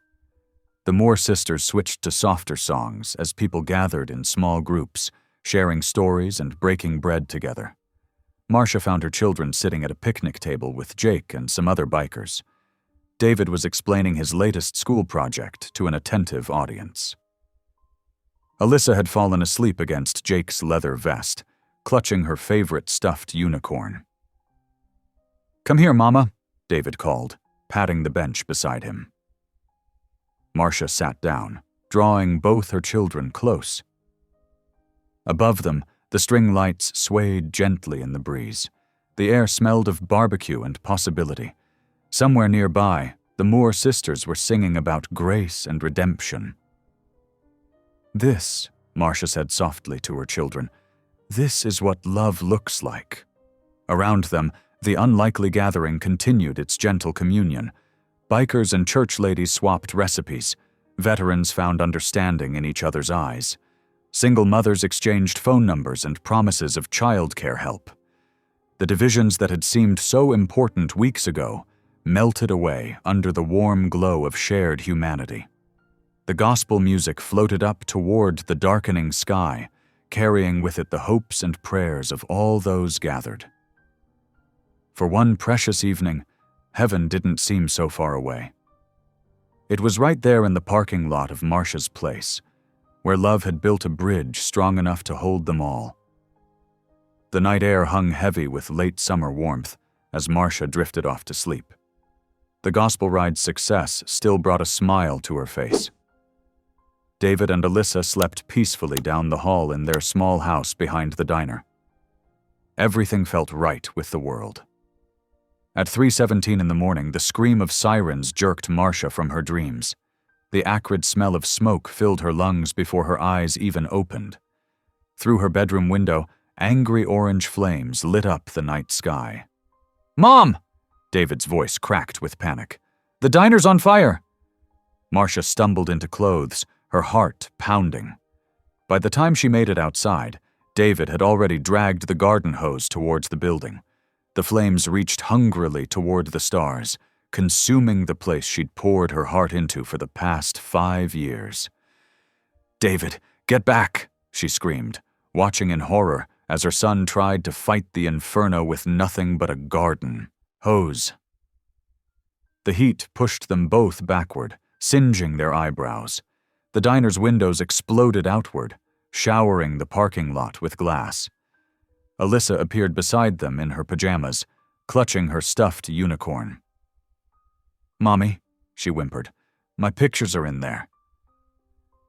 The Moore sisters switched to softer songs as people gathered in small groups, sharing stories and breaking bread together. Marcia found her children sitting at a picnic table with Jake and some other bikers. David was explaining his latest school project to an attentive audience. Alyssa had fallen asleep against Jake's leather vest, clutching her favorite stuffed unicorn. "Come here, Mama," David called, patting the bench beside him. Marcia sat down, drawing both her children close. Above them, the string lights swayed gently in the breeze. The air smelled of barbecue and possibility. Somewhere nearby, the Moore sisters were singing about grace and redemption. "This," Marcia said softly to her children, "this is what love looks like." Around them, the unlikely gathering continued its gentle communion. Bikers and church ladies swapped recipes. Veterans found understanding in each other's eyes. Single mothers exchanged phone numbers and promises of childcare help. The divisions that had seemed so important weeks ago melted away under the warm glow of shared humanity. The gospel music floated up toward the darkening sky, carrying with it the hopes and prayers of all those gathered. For one precious evening, heaven didn't seem so far away. It was right there in the parking lot of Marcia's place, where love had built a bridge strong enough to hold them all. The night air hung heavy with late summer warmth as Marcia drifted off to sleep. The gospel ride's success still brought a smile to her face. David and Alyssa slept peacefully down the hall in their small house behind the diner. Everything felt right with the world. At 3:17 in the morning, the scream of sirens jerked Marcia from her dreams. The acrid smell of smoke filled her lungs before her eyes even opened. Through her bedroom window, angry orange flames lit up the night sky. "Mom!" David's voice cracked with panic. "The diner's on fire!" Marcia stumbled into clothes, her heart pounding. By the time she made it outside, David had already dragged the garden hose towards the building. The flames reached hungrily toward the stars, consuming the place she'd poured her heart into for the past 5 years. "David, get back!" she screamed, watching in horror as her son tried to fight the inferno with nothing but a garden hose. The heat pushed them both backward, singeing their eyebrows. The diner's windows exploded outward, showering the parking lot with glass. Alyssa appeared beside them in her pajamas, clutching her stuffed unicorn. "Mommy," she whimpered, "my pictures are in there."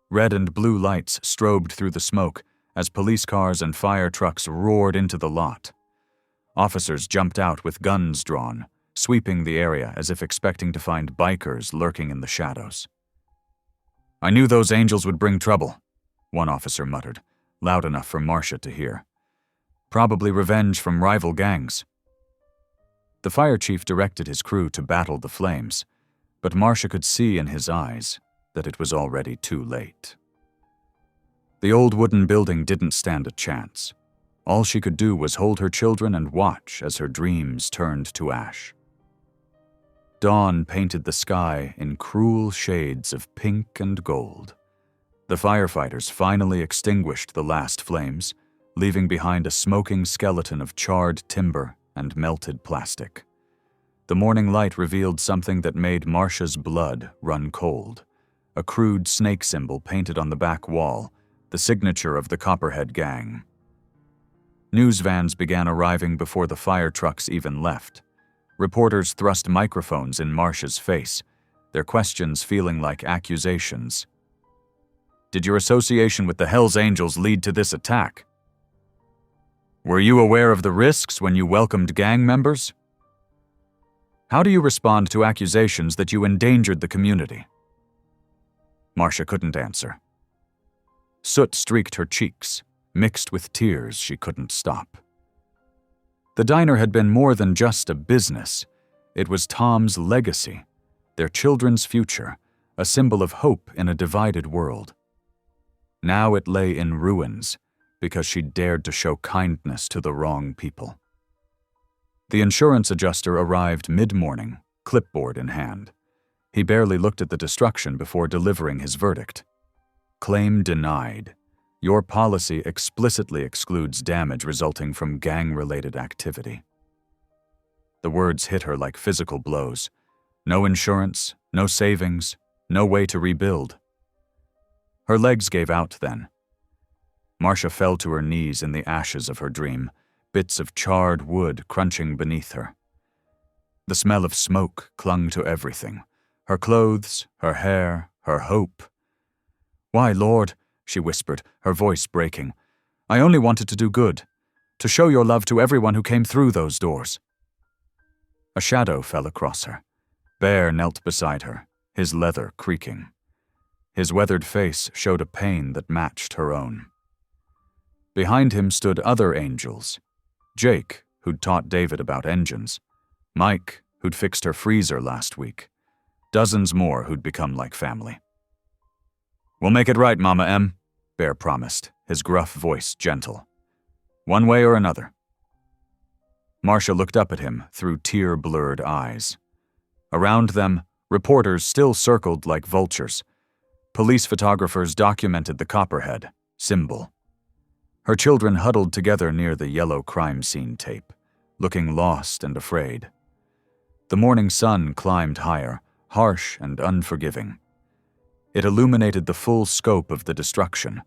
Red and blue lights strobed through the smoke as police cars and fire trucks roared into the lot. Officers jumped out with guns drawn, sweeping the area as if expecting to find bikers lurking in the shadows. "I knew those angels would bring trouble," one officer muttered, loud enough for Marcia to hear. "Probably revenge from rival gangs." The fire chief directed his crew to battle the flames, but Marcia could see in his eyes that it was already too late. The old wooden building didn't stand a chance. All she could do was hold her children and watch as her dreams turned to ash. Dawn painted the sky in cruel shades of pink and gold. The firefighters finally extinguished the last flames, leaving behind a smoking skeleton of charred timber and melted plastic. The morning light revealed something that made Marcia's blood run cold. A crude snake symbol painted on the back wall, the signature of the Copperhead Gang. News vans began arriving before the fire trucks even left. Reporters thrust microphones in Marcia's face, their questions feeling like accusations. "Did your association with the Hells Angels lead to this attack? Were you aware of the risks when you welcomed gang members? How do you respond to accusations that you endangered the community?" Marcia couldn't answer. Soot streaked her cheeks, mixed with tears she couldn't stop. The diner had been more than just a business. It was Tom's legacy, their children's future, a symbol of hope in a divided world. Now it lay in ruins because she dared to show kindness to the wrong people. The insurance adjuster arrived mid-morning, clipboard in hand. He barely looked at the destruction before delivering his verdict. "Claim denied. Your policy explicitly excludes damage resulting from gang-related activity." The words hit her like physical blows. No insurance, no savings, no way to rebuild. Her legs gave out then. Marcia fell to her knees in the ashes of her dream, bits of charred wood crunching beneath her. The smell of smoke clung to everything, her clothes, her hair, her hope. "Why, Lord," she whispered, her voice breaking, "I only wanted to do good, to show your love to everyone who came through those doors." A shadow fell across her. Bear knelt beside her, his leather creaking. His weathered face showed a pain that matched her own. Behind him stood other angels. Jake, who'd taught David about engines. Mike, who'd fixed her freezer last week. Dozens more who'd become like family. "We'll make it right, Mama M," Bear promised, his gruff voice gentle. "One way or another." Marcia looked up at him through tear-blurred eyes. Around them, reporters still circled like vultures. Police photographers documented the Copperhead symbol. Her children huddled together near the yellow crime scene tape, looking lost and afraid. The morning sun climbed higher, harsh and unforgiving. It illuminated the full scope of the destruction,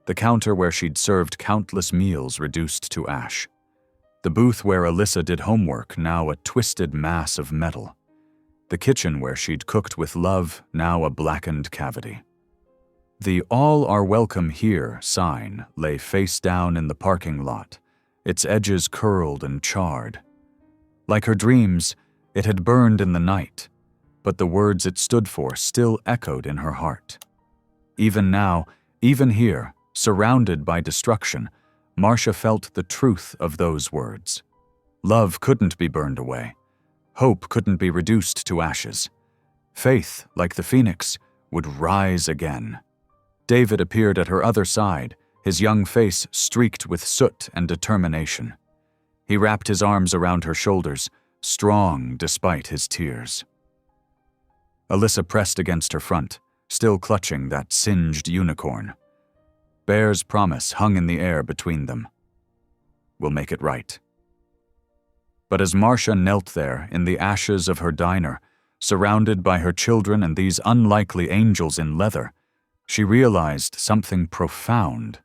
the counter where she'd served countless meals reduced to ash, the booth where Alyssa did homework, now a twisted mass of metal, the kitchen where she'd cooked with love, now a blackened cavity. The "All are welcome here" sign lay face down in the parking lot, its edges curled and charred. Like her dreams, it had burned in the night, but the words it stood for still echoed in her heart. Even now, even here, surrounded by destruction, Marcia felt the truth of those words. Love couldn't be burned away. Hope couldn't be reduced to ashes. Faith, like the phoenix, would rise again. David appeared at her other side, his young face streaked with soot and determination. He wrapped his arms around her shoulders, strong despite his tears. Alyssa pressed against her front, still clutching that singed unicorn. Bear's promise hung in the air between them. "We'll make it right." But as Marcia knelt there in the ashes of her diner, surrounded by her children and these unlikely angels in leather, she realized something profound.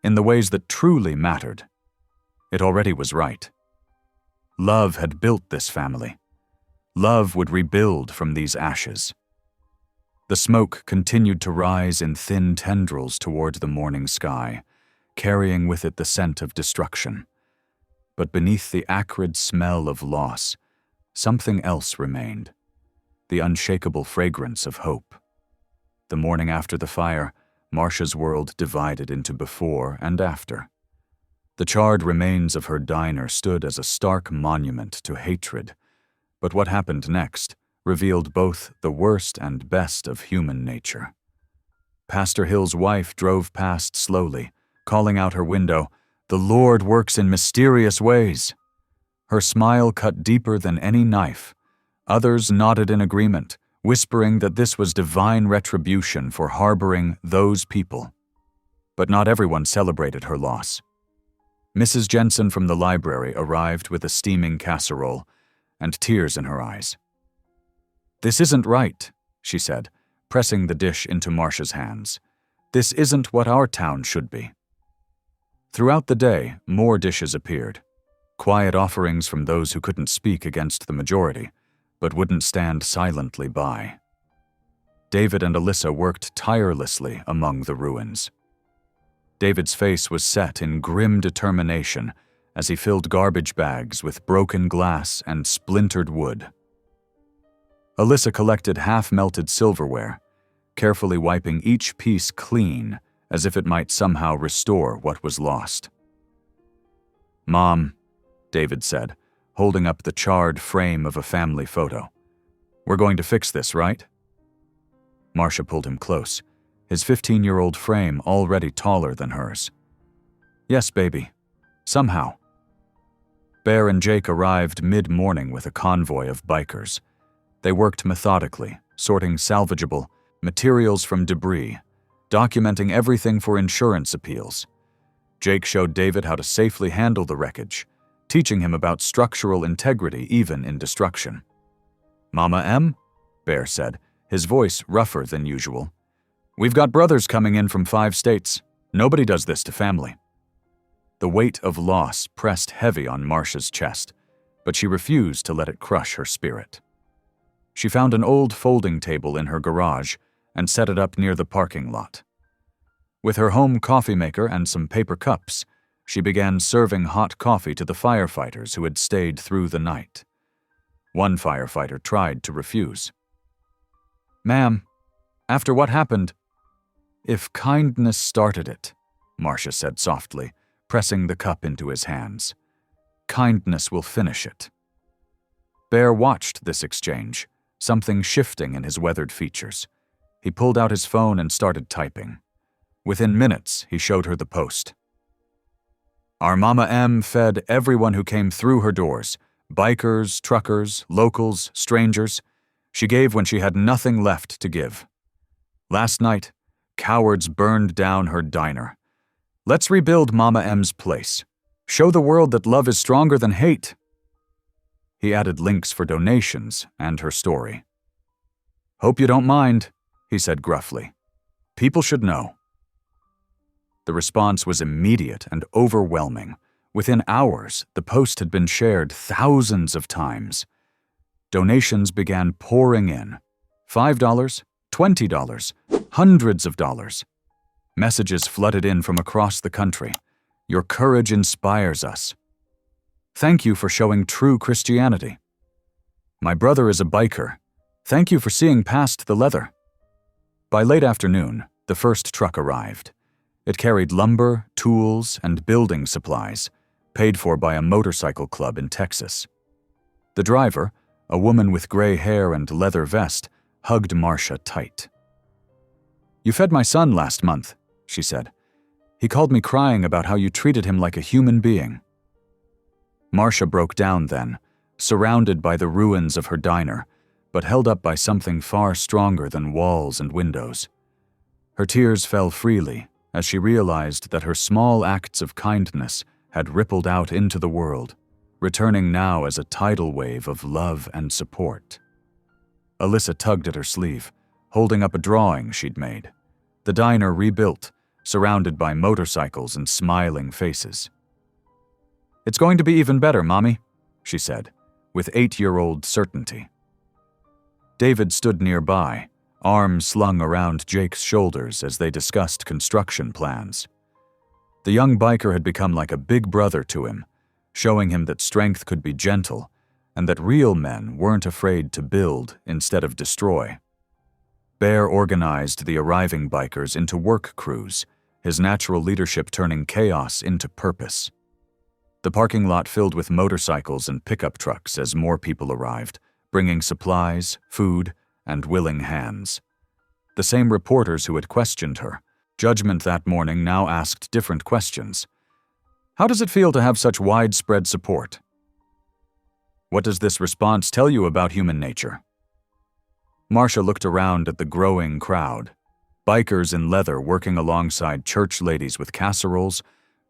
In the ways that truly mattered, it already was right. Love had built this family. Love would rebuild from these ashes. The smoke continued to rise in thin tendrils toward the morning sky, carrying with it the scent of destruction. But beneath the acrid smell of loss, something else remained, the unshakable fragrance of hope. The morning after the fire, Marcia's world divided into before and after. The charred remains of her diner stood as a stark monument to hatred, but what happened next revealed both the worst and best of human nature. Pastor Hill's wife drove past slowly, calling out her window, "The Lord works in mysterious ways." Her smile cut deeper than any knife. Others nodded in agreement, whispering that this was divine retribution for harboring those people. But not everyone celebrated her loss. Mrs. Jensen from the library arrived with a steaming casserole and tears in her eyes. "This isn't right," she said, pressing the dish into Marcia's hands. "This isn't what our town should be." Throughout the day, more dishes appeared, quiet offerings from those who couldn't speak against the majority, but wouldn't stand silently by. David and Alyssa worked tirelessly among the ruins. David's face was set in grim determination as he filled garbage bags with broken glass and splintered wood. Alyssa collected half-melted silverware, carefully wiping each piece clean as if it might somehow restore what was lost. "Mom," David said, holding up the charred frame of a family photo. "We're going to fix this, right?" Marcia pulled him close, his 15-year-old frame already taller than hers. "Yes, baby. Somehow." Bear and Jake arrived mid-morning with a convoy of bikers. They worked methodically, sorting salvageable materials from debris, documenting everything for insurance appeals. Jake showed David how to safely handle the wreckage, teaching him about structural integrity even in destruction. "Mama M?" Bear said, his voice rougher than usual. "We've got brothers coming in from 5 states. Nobody does this to family." The weight of loss pressed heavy on Marcia's chest, but she refused to let it crush her spirit. She found an old folding table in her garage and set it up near the parking lot. With her home coffee maker and some paper cups, she began serving hot coffee to the firefighters who had stayed through the night. One firefighter tried to refuse. "Ma'am, after what happened—" "If kindness started it," Marcia said softly, pressing the cup into his hands, "kindness will finish it." Bear watched this exchange, something shifting in his weathered features. He pulled out his phone and started typing. Within minutes, he showed her the post. "Our Mama M fed everyone who came through her doors, bikers, truckers, locals, strangers. She gave when she had nothing left to give. Last night, cowards burned down her diner. Let's rebuild Mama M's place. Show the world that love is stronger than hate." He added links for donations and her story. "Hope you don't mind," he said gruffly. "People should know." The response was immediate and overwhelming. Within hours, the post had been shared thousands of times. Donations began pouring in. $5, $20, Hundreds of dollars. Messages flooded in from across the country. Your courage inspires us. Thank you for showing true Christianity. My brother is a biker. Thank you for seeing past the leather. By late afternoon, the first truck arrived. It carried lumber, tools, and building supplies, paid for by a motorcycle club in Texas. The driver, a woman with gray hair and leather vest, hugged Marcia tight. You fed my son last month, she said. He called me crying about how you treated him like a human being. Marcia broke down then, surrounded by the ruins of her diner, but held up by something far stronger than walls and windows. Her tears fell freely as she realized that her small acts of kindness had rippled out into the world, returning now as a tidal wave of love and support. Alyssa tugged at her sleeve, holding up a drawing she'd made. The diner rebuilt, surrounded by motorcycles and smiling faces. It's going to be even better, Mommy, she said, with 8-year-old certainty. David stood nearby, arms slung around Jake's shoulders as they discussed construction plans. The young biker had become like a big brother to him, showing him that strength could be gentle and that real men weren't afraid to build instead of destroy. Bear organized the arriving bikers into work crews, his natural leadership turning chaos into purpose. The parking lot filled with motorcycles and pickup trucks as more people arrived, bringing supplies, food, and willing hands. The same reporters who had questioned her, Judgment that morning now asked different questions. How does it feel to have such widespread support? What does this response tell you about human nature? Marcia looked around at the growing crowd. Bikers in leather working alongside church ladies with casseroles,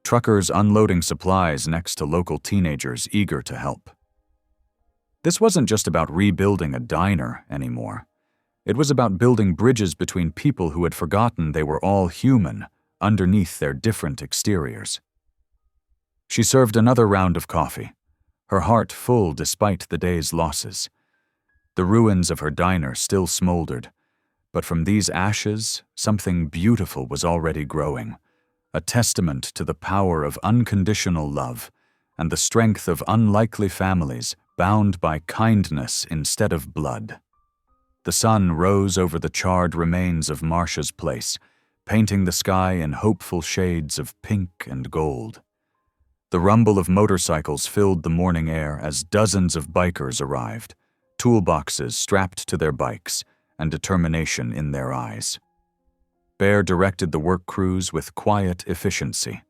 truckers unloading supplies next to local teenagers eager to help. This wasn't just about rebuilding a diner anymore. It was about building bridges between people who had forgotten they were all human underneath their different exteriors. She served another round of coffee, her heart full despite the day's losses. The ruins of her diner still smoldered, but from these ashes, something beautiful was already growing, a testament to the power of unconditional love and the strength of unlikely families bound by kindness instead of blood. The sun rose over the charred remains of Marcia's place, painting the sky in hopeful shades of pink and gold. The rumble of motorcycles filled the morning air as dozens of bikers arrived, toolboxes strapped to their bikes and determination in their eyes. Bear directed the work crews with quiet efficiency.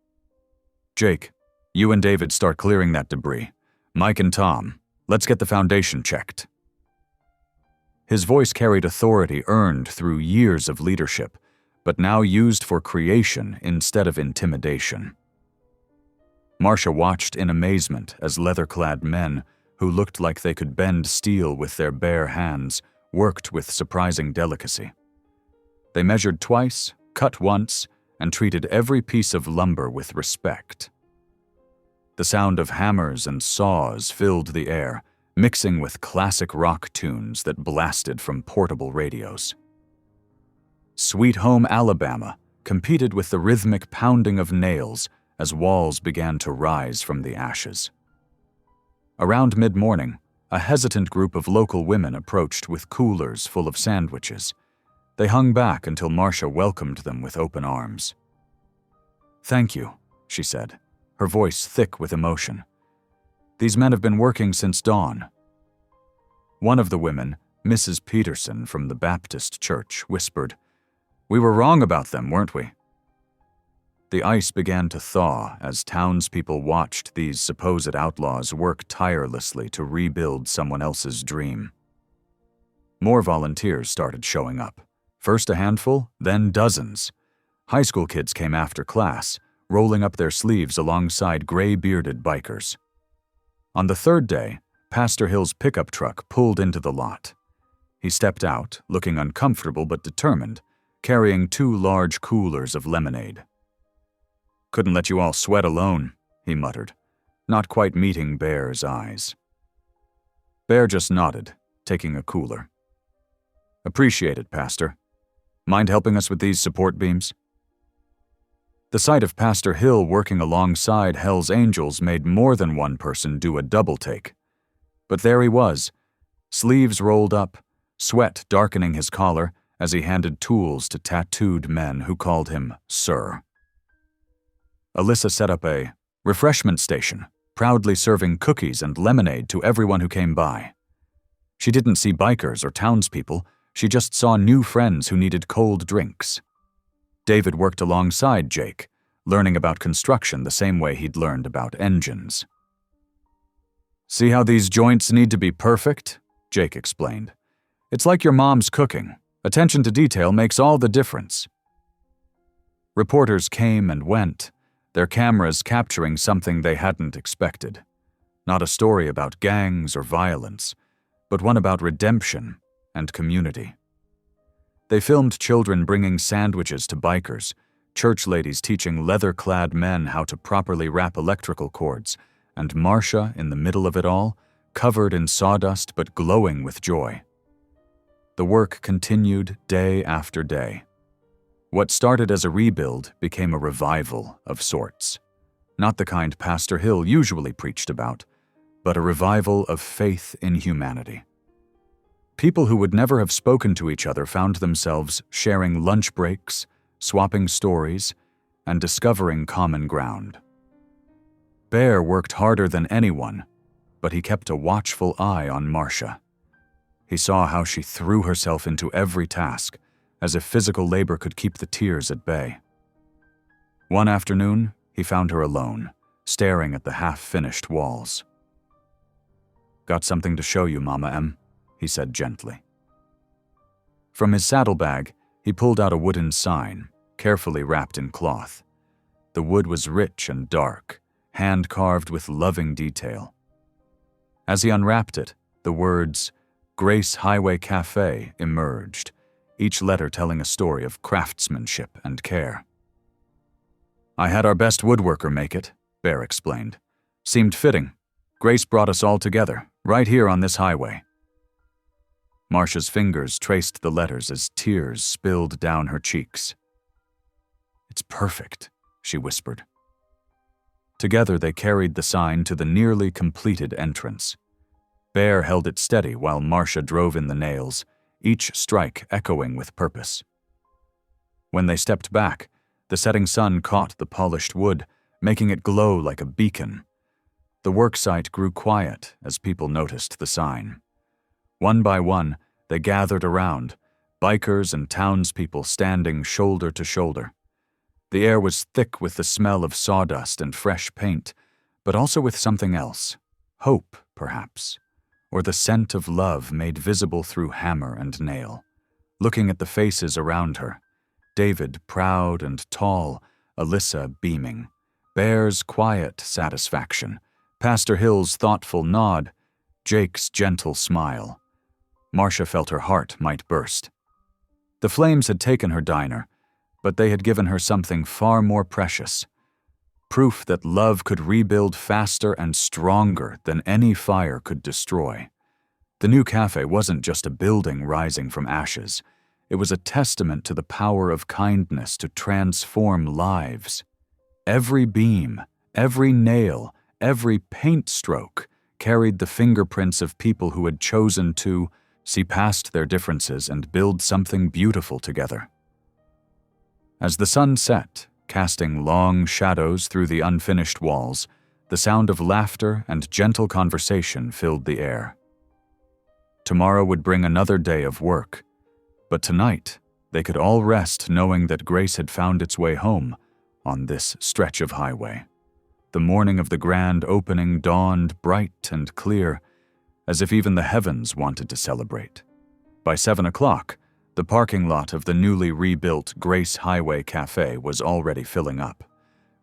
Jake, you and David start clearing that debris. Mike and Tom, let's get the foundation checked. His voice carried authority earned through years of leadership, but now used for creation instead of intimidation. Marcia watched in amazement as leather-clad men, who looked like they could bend steel with their bare hands, worked with surprising delicacy. They measured twice, cut once, and treated every piece of lumber with respect. The sound of hammers and saws filled the air, mixing with classic rock tunes that blasted from portable radios. Sweet Home Alabama competed with the rhythmic pounding of nails as walls began to rise from the ashes. Around mid-morning, a hesitant group of local women approached with coolers full of sandwiches. They hung back until Marcia welcomed them with open arms. "Thank you," she said, her voice thick with emotion. "These men have been working since dawn." One of the women, Mrs. Peterson from the Baptist church, whispered, "We were wrong about them, weren't we?" The ice began to thaw as townspeople watched these supposed outlaws work tirelessly to rebuild someone else's dream. More volunteers started showing up. First a handful, then dozens. High school kids came after class, rolling up their sleeves alongside gray-bearded bikers. On the third day, Pastor Hill's pickup truck pulled into the lot. He stepped out, looking uncomfortable but determined, carrying 2 large coolers of lemonade. "Couldn't let you all sweat alone," he muttered, not quite meeting Bear's eyes. Bear just nodded, taking a cooler. "Appreciate it, Pastor." Mind helping us with these support beams?" The sight of Pastor Hill working alongside Hell's Angels made more than one person do a double take. But there he was, sleeves rolled up, sweat darkening his collar as he handed tools to tattooed men who called him Sir. Alyssa set up a refreshment station, proudly serving cookies and lemonade to everyone who came by. She didn't see bikers or townspeople, she just saw new friends who needed cold drinks. David worked alongside Jake, learning about construction the same way he'd learned about engines. "See how these joints need to be perfect?" Jake explained. "It's like your mom's cooking. Attention to detail makes all the difference." Reporters came and went, their cameras capturing something they hadn't expected. Not a story about gangs or violence, but one about redemption and community. They filmed children bringing sandwiches to bikers, church ladies teaching leather-clad men how to properly wrap electrical cords, and Marcia in the middle of it all, covered in sawdust but glowing with joy. The work continued day after day. What started as a rebuild became a revival of sorts. Not the kind Pastor Hill usually preached about, but a revival of faith in humanity. People who would never have spoken to each other found themselves sharing lunch breaks, swapping stories, and discovering common ground. Bear worked harder than anyone, but he kept a watchful eye on Marcia. He saw how she threw herself into every task, as if physical labor could keep the tears at bay. One afternoon, he found her alone, staring at the half-finished walls. "Got something to show you, Mama M," he said gently. From his saddlebag, he pulled out a wooden sign, carefully wrapped in cloth. The wood was rich and dark, hand-carved with loving detail. As he unwrapped it, the words, "Grace Highway Cafe," emerged, each letter telling a story of craftsmanship and care. "I had our best woodworker make it," Bear explained. "Seemed fitting. Grace brought us all together, right here on this highway." Marcia's fingers traced the letters as tears spilled down her cheeks. "It's perfect," she whispered. Together they carried the sign to the nearly completed entrance. Bear held it steady while Marcia drove in the nails, each strike echoing with purpose. When they stepped back, the setting sun caught the polished wood, making it glow like a beacon. The worksite grew quiet as people noticed the sign. One by one, they gathered around, bikers and townspeople standing shoulder to shoulder. The air was thick with the smell of sawdust and fresh paint, but also with something else. Hope, perhaps, or the scent of love made visible through hammer and nail. Looking at the faces around her, David proud and tall, Alyssa beaming, Bear's quiet satisfaction, Pastor Hill's thoughtful nod, Jake's gentle smile. Marcia felt her heart might burst. The flames had taken her diner, but they had given her something far more precious. Proof that love could rebuild faster and stronger than any fire could destroy. The new cafe wasn't just a building rising from ashes. It was a testament to the power of kindness to transform lives. Every beam, every nail, every paint stroke carried the fingerprints of people who had chosen to see past their differences and build something beautiful together. As the sun set, casting long shadows through the unfinished walls, the sound of laughter and gentle conversation filled the air. Tomorrow would bring another day of work, but tonight they could all rest knowing that Grace had found its way home on this stretch of highway. The morning of the grand opening dawned bright and clear, as if even the heavens wanted to celebrate. By 7 o'clock, the parking lot of the newly rebuilt Grace Highway Cafe was already filling up.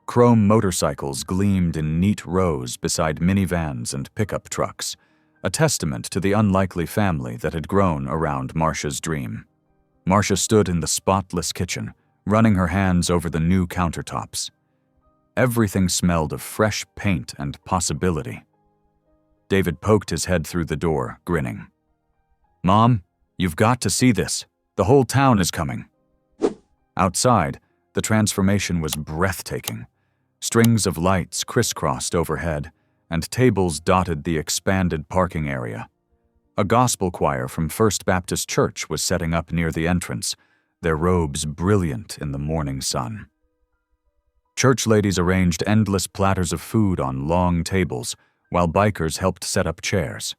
Chrome motorcycles gleamed in neat rows beside minivans and pickup trucks, a testament to the unlikely family that had grown around Marcia's dream. Marcia stood in the spotless kitchen, running her hands over the new countertops. Everything smelled of fresh paint and possibility. David poked his head through the door, grinning. "Mom, you've got to see this. The whole town is coming." Outside, the transformation was breathtaking. Strings of lights crisscrossed overhead, and tables dotted the expanded parking area. A gospel choir from First Baptist Church was setting up near the entrance, their robes brilliant in the morning sun. Church ladies arranged endless platters of food on long tables, while bikers helped set up chairs.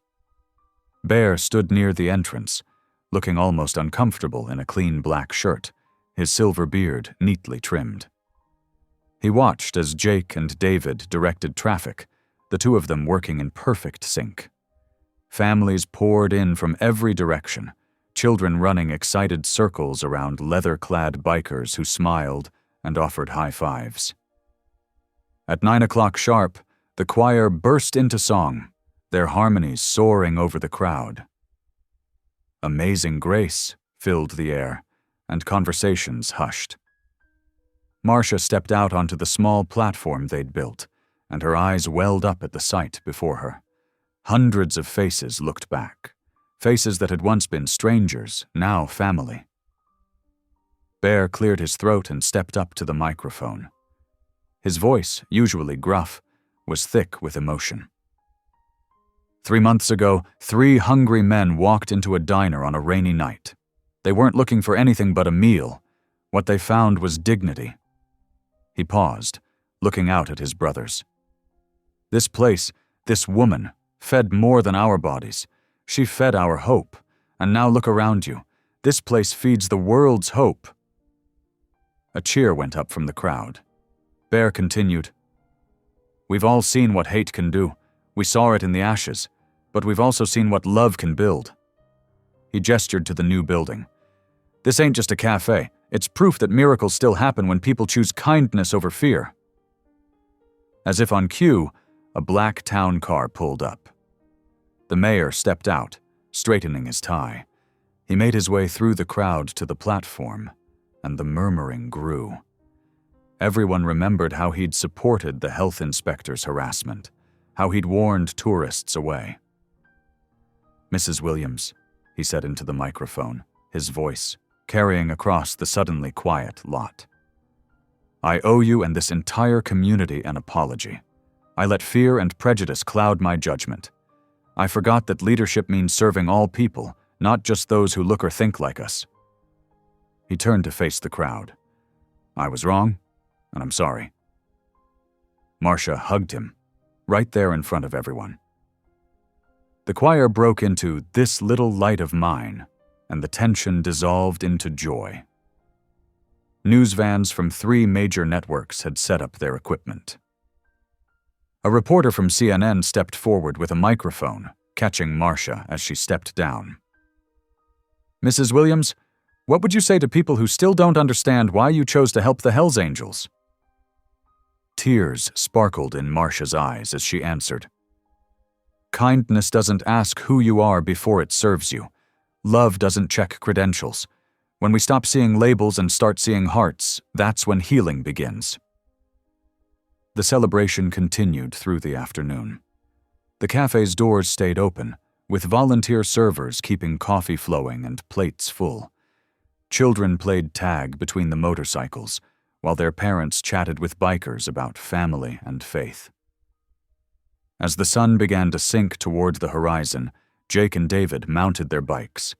Bear stood near the entrance, looking almost uncomfortable in a clean black shirt, his silver beard neatly trimmed. He watched as Jake and David directed traffic, the two of them working in perfect sync. Families poured in from every direction, children running excited circles around leather-clad bikers who smiled and offered high fives. At 9 o'clock sharp, the choir burst into song, their harmonies soaring over the crowd. Amazing grace filled the air, and conversations hushed. Marcia stepped out onto the small platform they'd built, and her eyes welled up at the sight before her. Hundreds of faces looked back, faces that had once been strangers, now family. Bear cleared his throat and stepped up to the microphone. His voice, usually gruff, was thick with emotion. 3 months ago, 3 hungry men walked into a diner on a rainy night. They weren't looking for anything but a meal. What they found was dignity. He paused, looking out at his brothers. This place, this woman, fed more than our bodies. She fed our hope. And now look around you. This place feeds the world's hope. A cheer went up from the crowd. Bear continued, "We've all seen what hate can do. We saw it in the ashes, but we've also seen what love can build." He gestured to the new building. "This ain't just a cafe. It's proof that miracles still happen when people choose kindness over fear." As if on cue, a black town car pulled up. The mayor stepped out, straightening his tie. He made his way through the crowd to the platform, and the murmuring grew. Everyone remembered how he'd supported the health inspector's harassment, how he'd warned tourists away. "Mrs. Williams," he said into the microphone, his voice carrying across the suddenly quiet lot. "I owe you and this entire community an apology. I let fear and prejudice cloud my judgment. I forgot that leadership means serving all people, not just those who look or think like us." He turned to face the crowd. "I was wrong, and I'm sorry." Marcia hugged him, right there in front of everyone. The choir broke into "This Little Light of Mine," and the tension dissolved into joy. News vans from 3 major networks had set up their equipment. A reporter from CNN stepped forward with a microphone, catching Marcia as she stepped down. "Mrs. Williams, what would you say to people who still don't understand why you chose to help the Hells Angels?" Tears sparkled in Marcia's eyes as she answered. "Kindness doesn't ask who you are before it serves you. Love doesn't check credentials. When we stop seeing labels and start seeing hearts, that's when healing begins." The celebration continued through the afternoon. The cafe's doors stayed open, with volunteer servers keeping coffee flowing and plates full. Children played tag between the motorcycles, while their parents chatted with bikers about family and faith. As the sun began to sink toward the horizon, Jake and David mounted their bikes.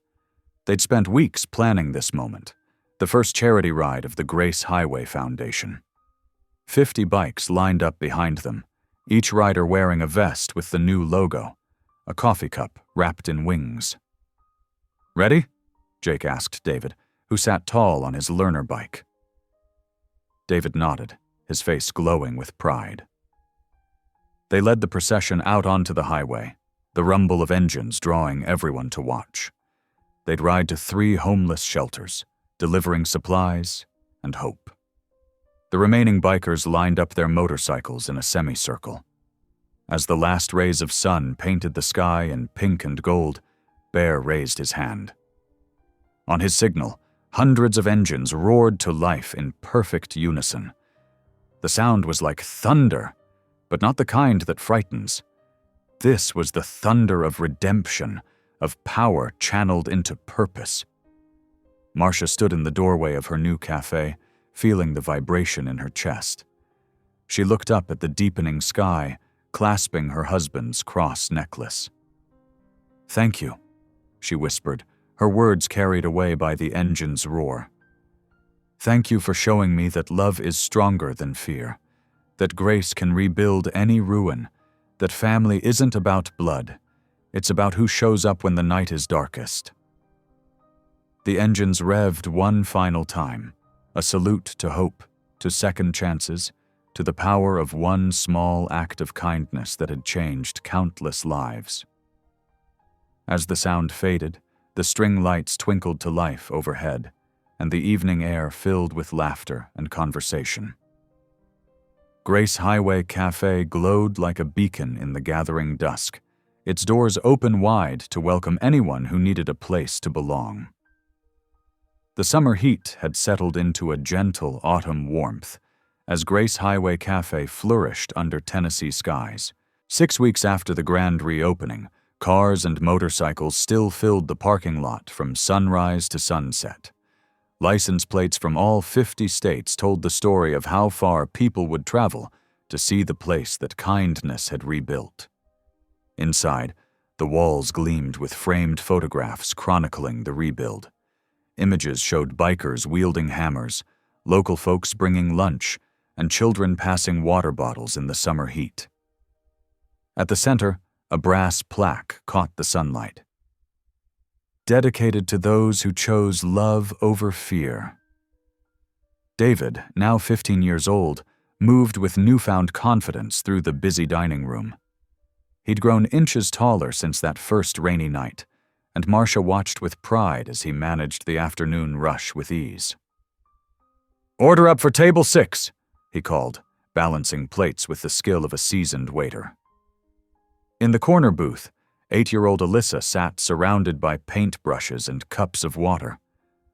They'd spent weeks planning this moment, the first charity ride of the Grace Highway Foundation. 50 bikes lined up behind them, each rider wearing a vest with the new logo, a coffee cup wrapped in wings. "Ready?" Jake asked David, who sat tall on his learner bike. David nodded, his face glowing with pride. They led the procession out onto the highway, the rumble of engines drawing everyone to watch. They'd ride to 3 homeless shelters, delivering supplies and hope. The remaining bikers lined up their motorcycles in a semicircle. As the last rays of sun painted the sky in pink and gold, Bear raised his hand. On his signal, hundreds of engines roared to life in perfect unison. The sound was like thunder, but not the kind that frightens. This was the thunder of redemption, of power channeled into purpose. Marcia stood in the doorway of her new cafe, feeling the vibration in her chest. She looked up at the deepening sky, clasping her husband's cross necklace. "Thank you," she whispered, her words carried away by the engine's roar. "Thank you for showing me that love is stronger than fear, that grace can rebuild any ruin, that family isn't about blood, it's about who shows up when the night is darkest." The engines revved one final time, a salute to hope, to second chances, to the power of one small act of kindness that had changed countless lives. As the sound faded, the string lights twinkled to life overhead, and the evening air filled with laughter and conversation. Grace Highway Cafe glowed like a beacon in the gathering dusk, its doors open wide to welcome anyone who needed a place to belong. The summer heat had settled into a gentle autumn warmth as Grace Highway Cafe flourished under Tennessee skies. 6 weeks after the grand reopening, cars and motorcycles still filled the parking lot from sunrise to sunset. License plates from all 50 states told the story of how far people would travel to see the place that kindness had rebuilt. Inside, the walls gleamed with framed photographs chronicling the rebuild. Images showed bikers wielding hammers, local folks bringing lunch, and children passing water bottles in the summer heat. At the center, a brass plaque caught the sunlight. "Dedicated to those who chose love over fear." David, now 15 years old, moved with newfound confidence through the busy dining room. He'd grown inches taller since that first rainy night, and Marcia watched with pride as he managed the afternoon rush with ease. "Order up for table 6, he called, balancing plates with the skill of a seasoned waiter. In the corner booth, 8-year-old Alyssa sat surrounded by paintbrushes and cups of water.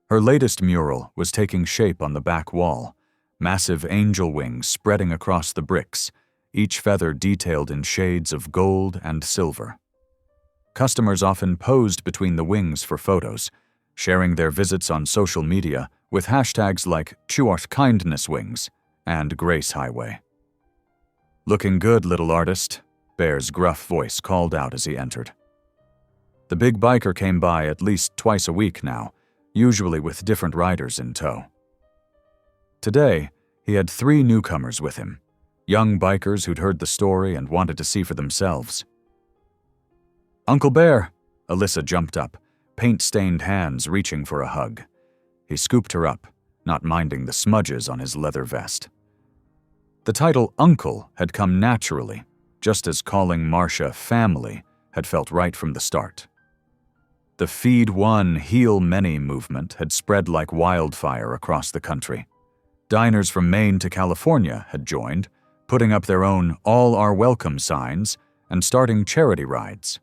Her latest mural was taking shape on the back wall, massive angel wings spreading across the bricks, each feather detailed in shades of gold and silver. Customers often posed between the wings for photos, sharing their visits on social media with hashtags like #ChuartKindnessWings and Grace Highway. "Looking good, little artist," Bear's gruff voice called out as he entered. The big biker came by at least twice a week now, usually with different riders in tow. Today, he had 3 newcomers with him, young bikers who'd heard the story and wanted to see for themselves. "Uncle Bear!" Alyssa jumped up, paint-stained hands reaching for a hug. He scooped her up, not minding the smudges on his leather vest. The title Uncle had come naturally, just as calling Marcia family had felt right from the start. The Feed One, Heal Many movement had spread like wildfire across the country. Diners from Maine to California had joined, putting up their own "All Are Welcome" signs and starting charity rides.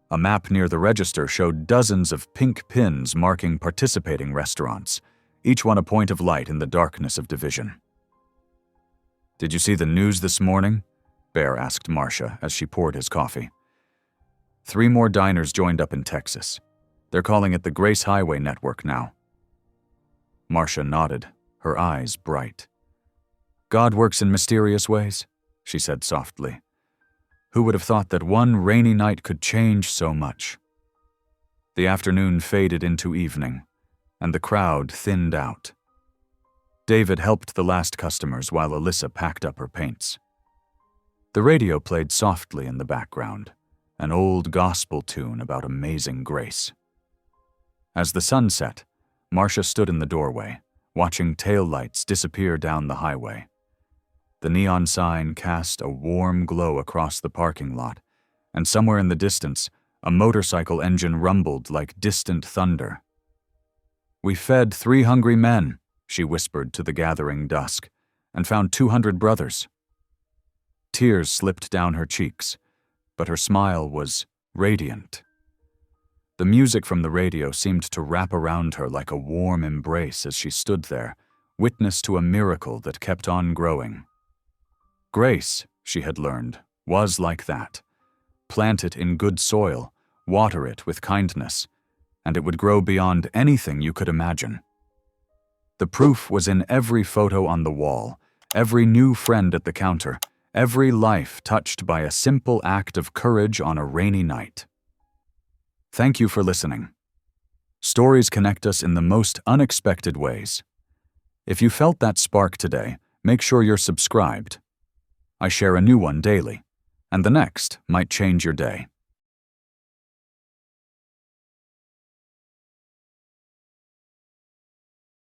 A map near the register showed dozens of pink pins marking participating restaurants, each one a point of light in the darkness of division. "Did you see the news this morning?" Bear asked Marcia as she poured his coffee. 3 more diners joined up in Texas. They're calling it the Grace Highway Network now. Marcia nodded, her eyes bright. "God works in mysterious ways," she said softly. Who would have thought that one rainy night could change so much? The afternoon faded into evening, and the crowd thinned out. David helped the last customers while Alyssa packed up her paints. The radio played softly in the background, an old gospel tune about amazing grace. As the sun set, Marcia stood in the doorway, watching taillights disappear down the highway. The neon sign cast a warm glow across the parking lot, and somewhere in the distance, a motorcycle engine rumbled like distant thunder. "We fed 3 hungry men," she whispered to the gathering dusk, "and found 200 brothers." Tears slipped down her cheeks, but her smile was radiant. The music from the radio seemed to wrap around her like a warm embrace as she stood there, witness to a miracle that kept on growing. Grace, she had learned, was like that. Plant it in good soil, water it with kindness, and it would grow beyond anything you could imagine. The proof was in every photo on the wall, every new friend at the counter, every life touched by a simple act of courage on a rainy night. Thank you for listening. Stories connect us in the most unexpected ways. If you felt that spark today, make sure you're subscribed. I share a new one daily, and the next might change your day.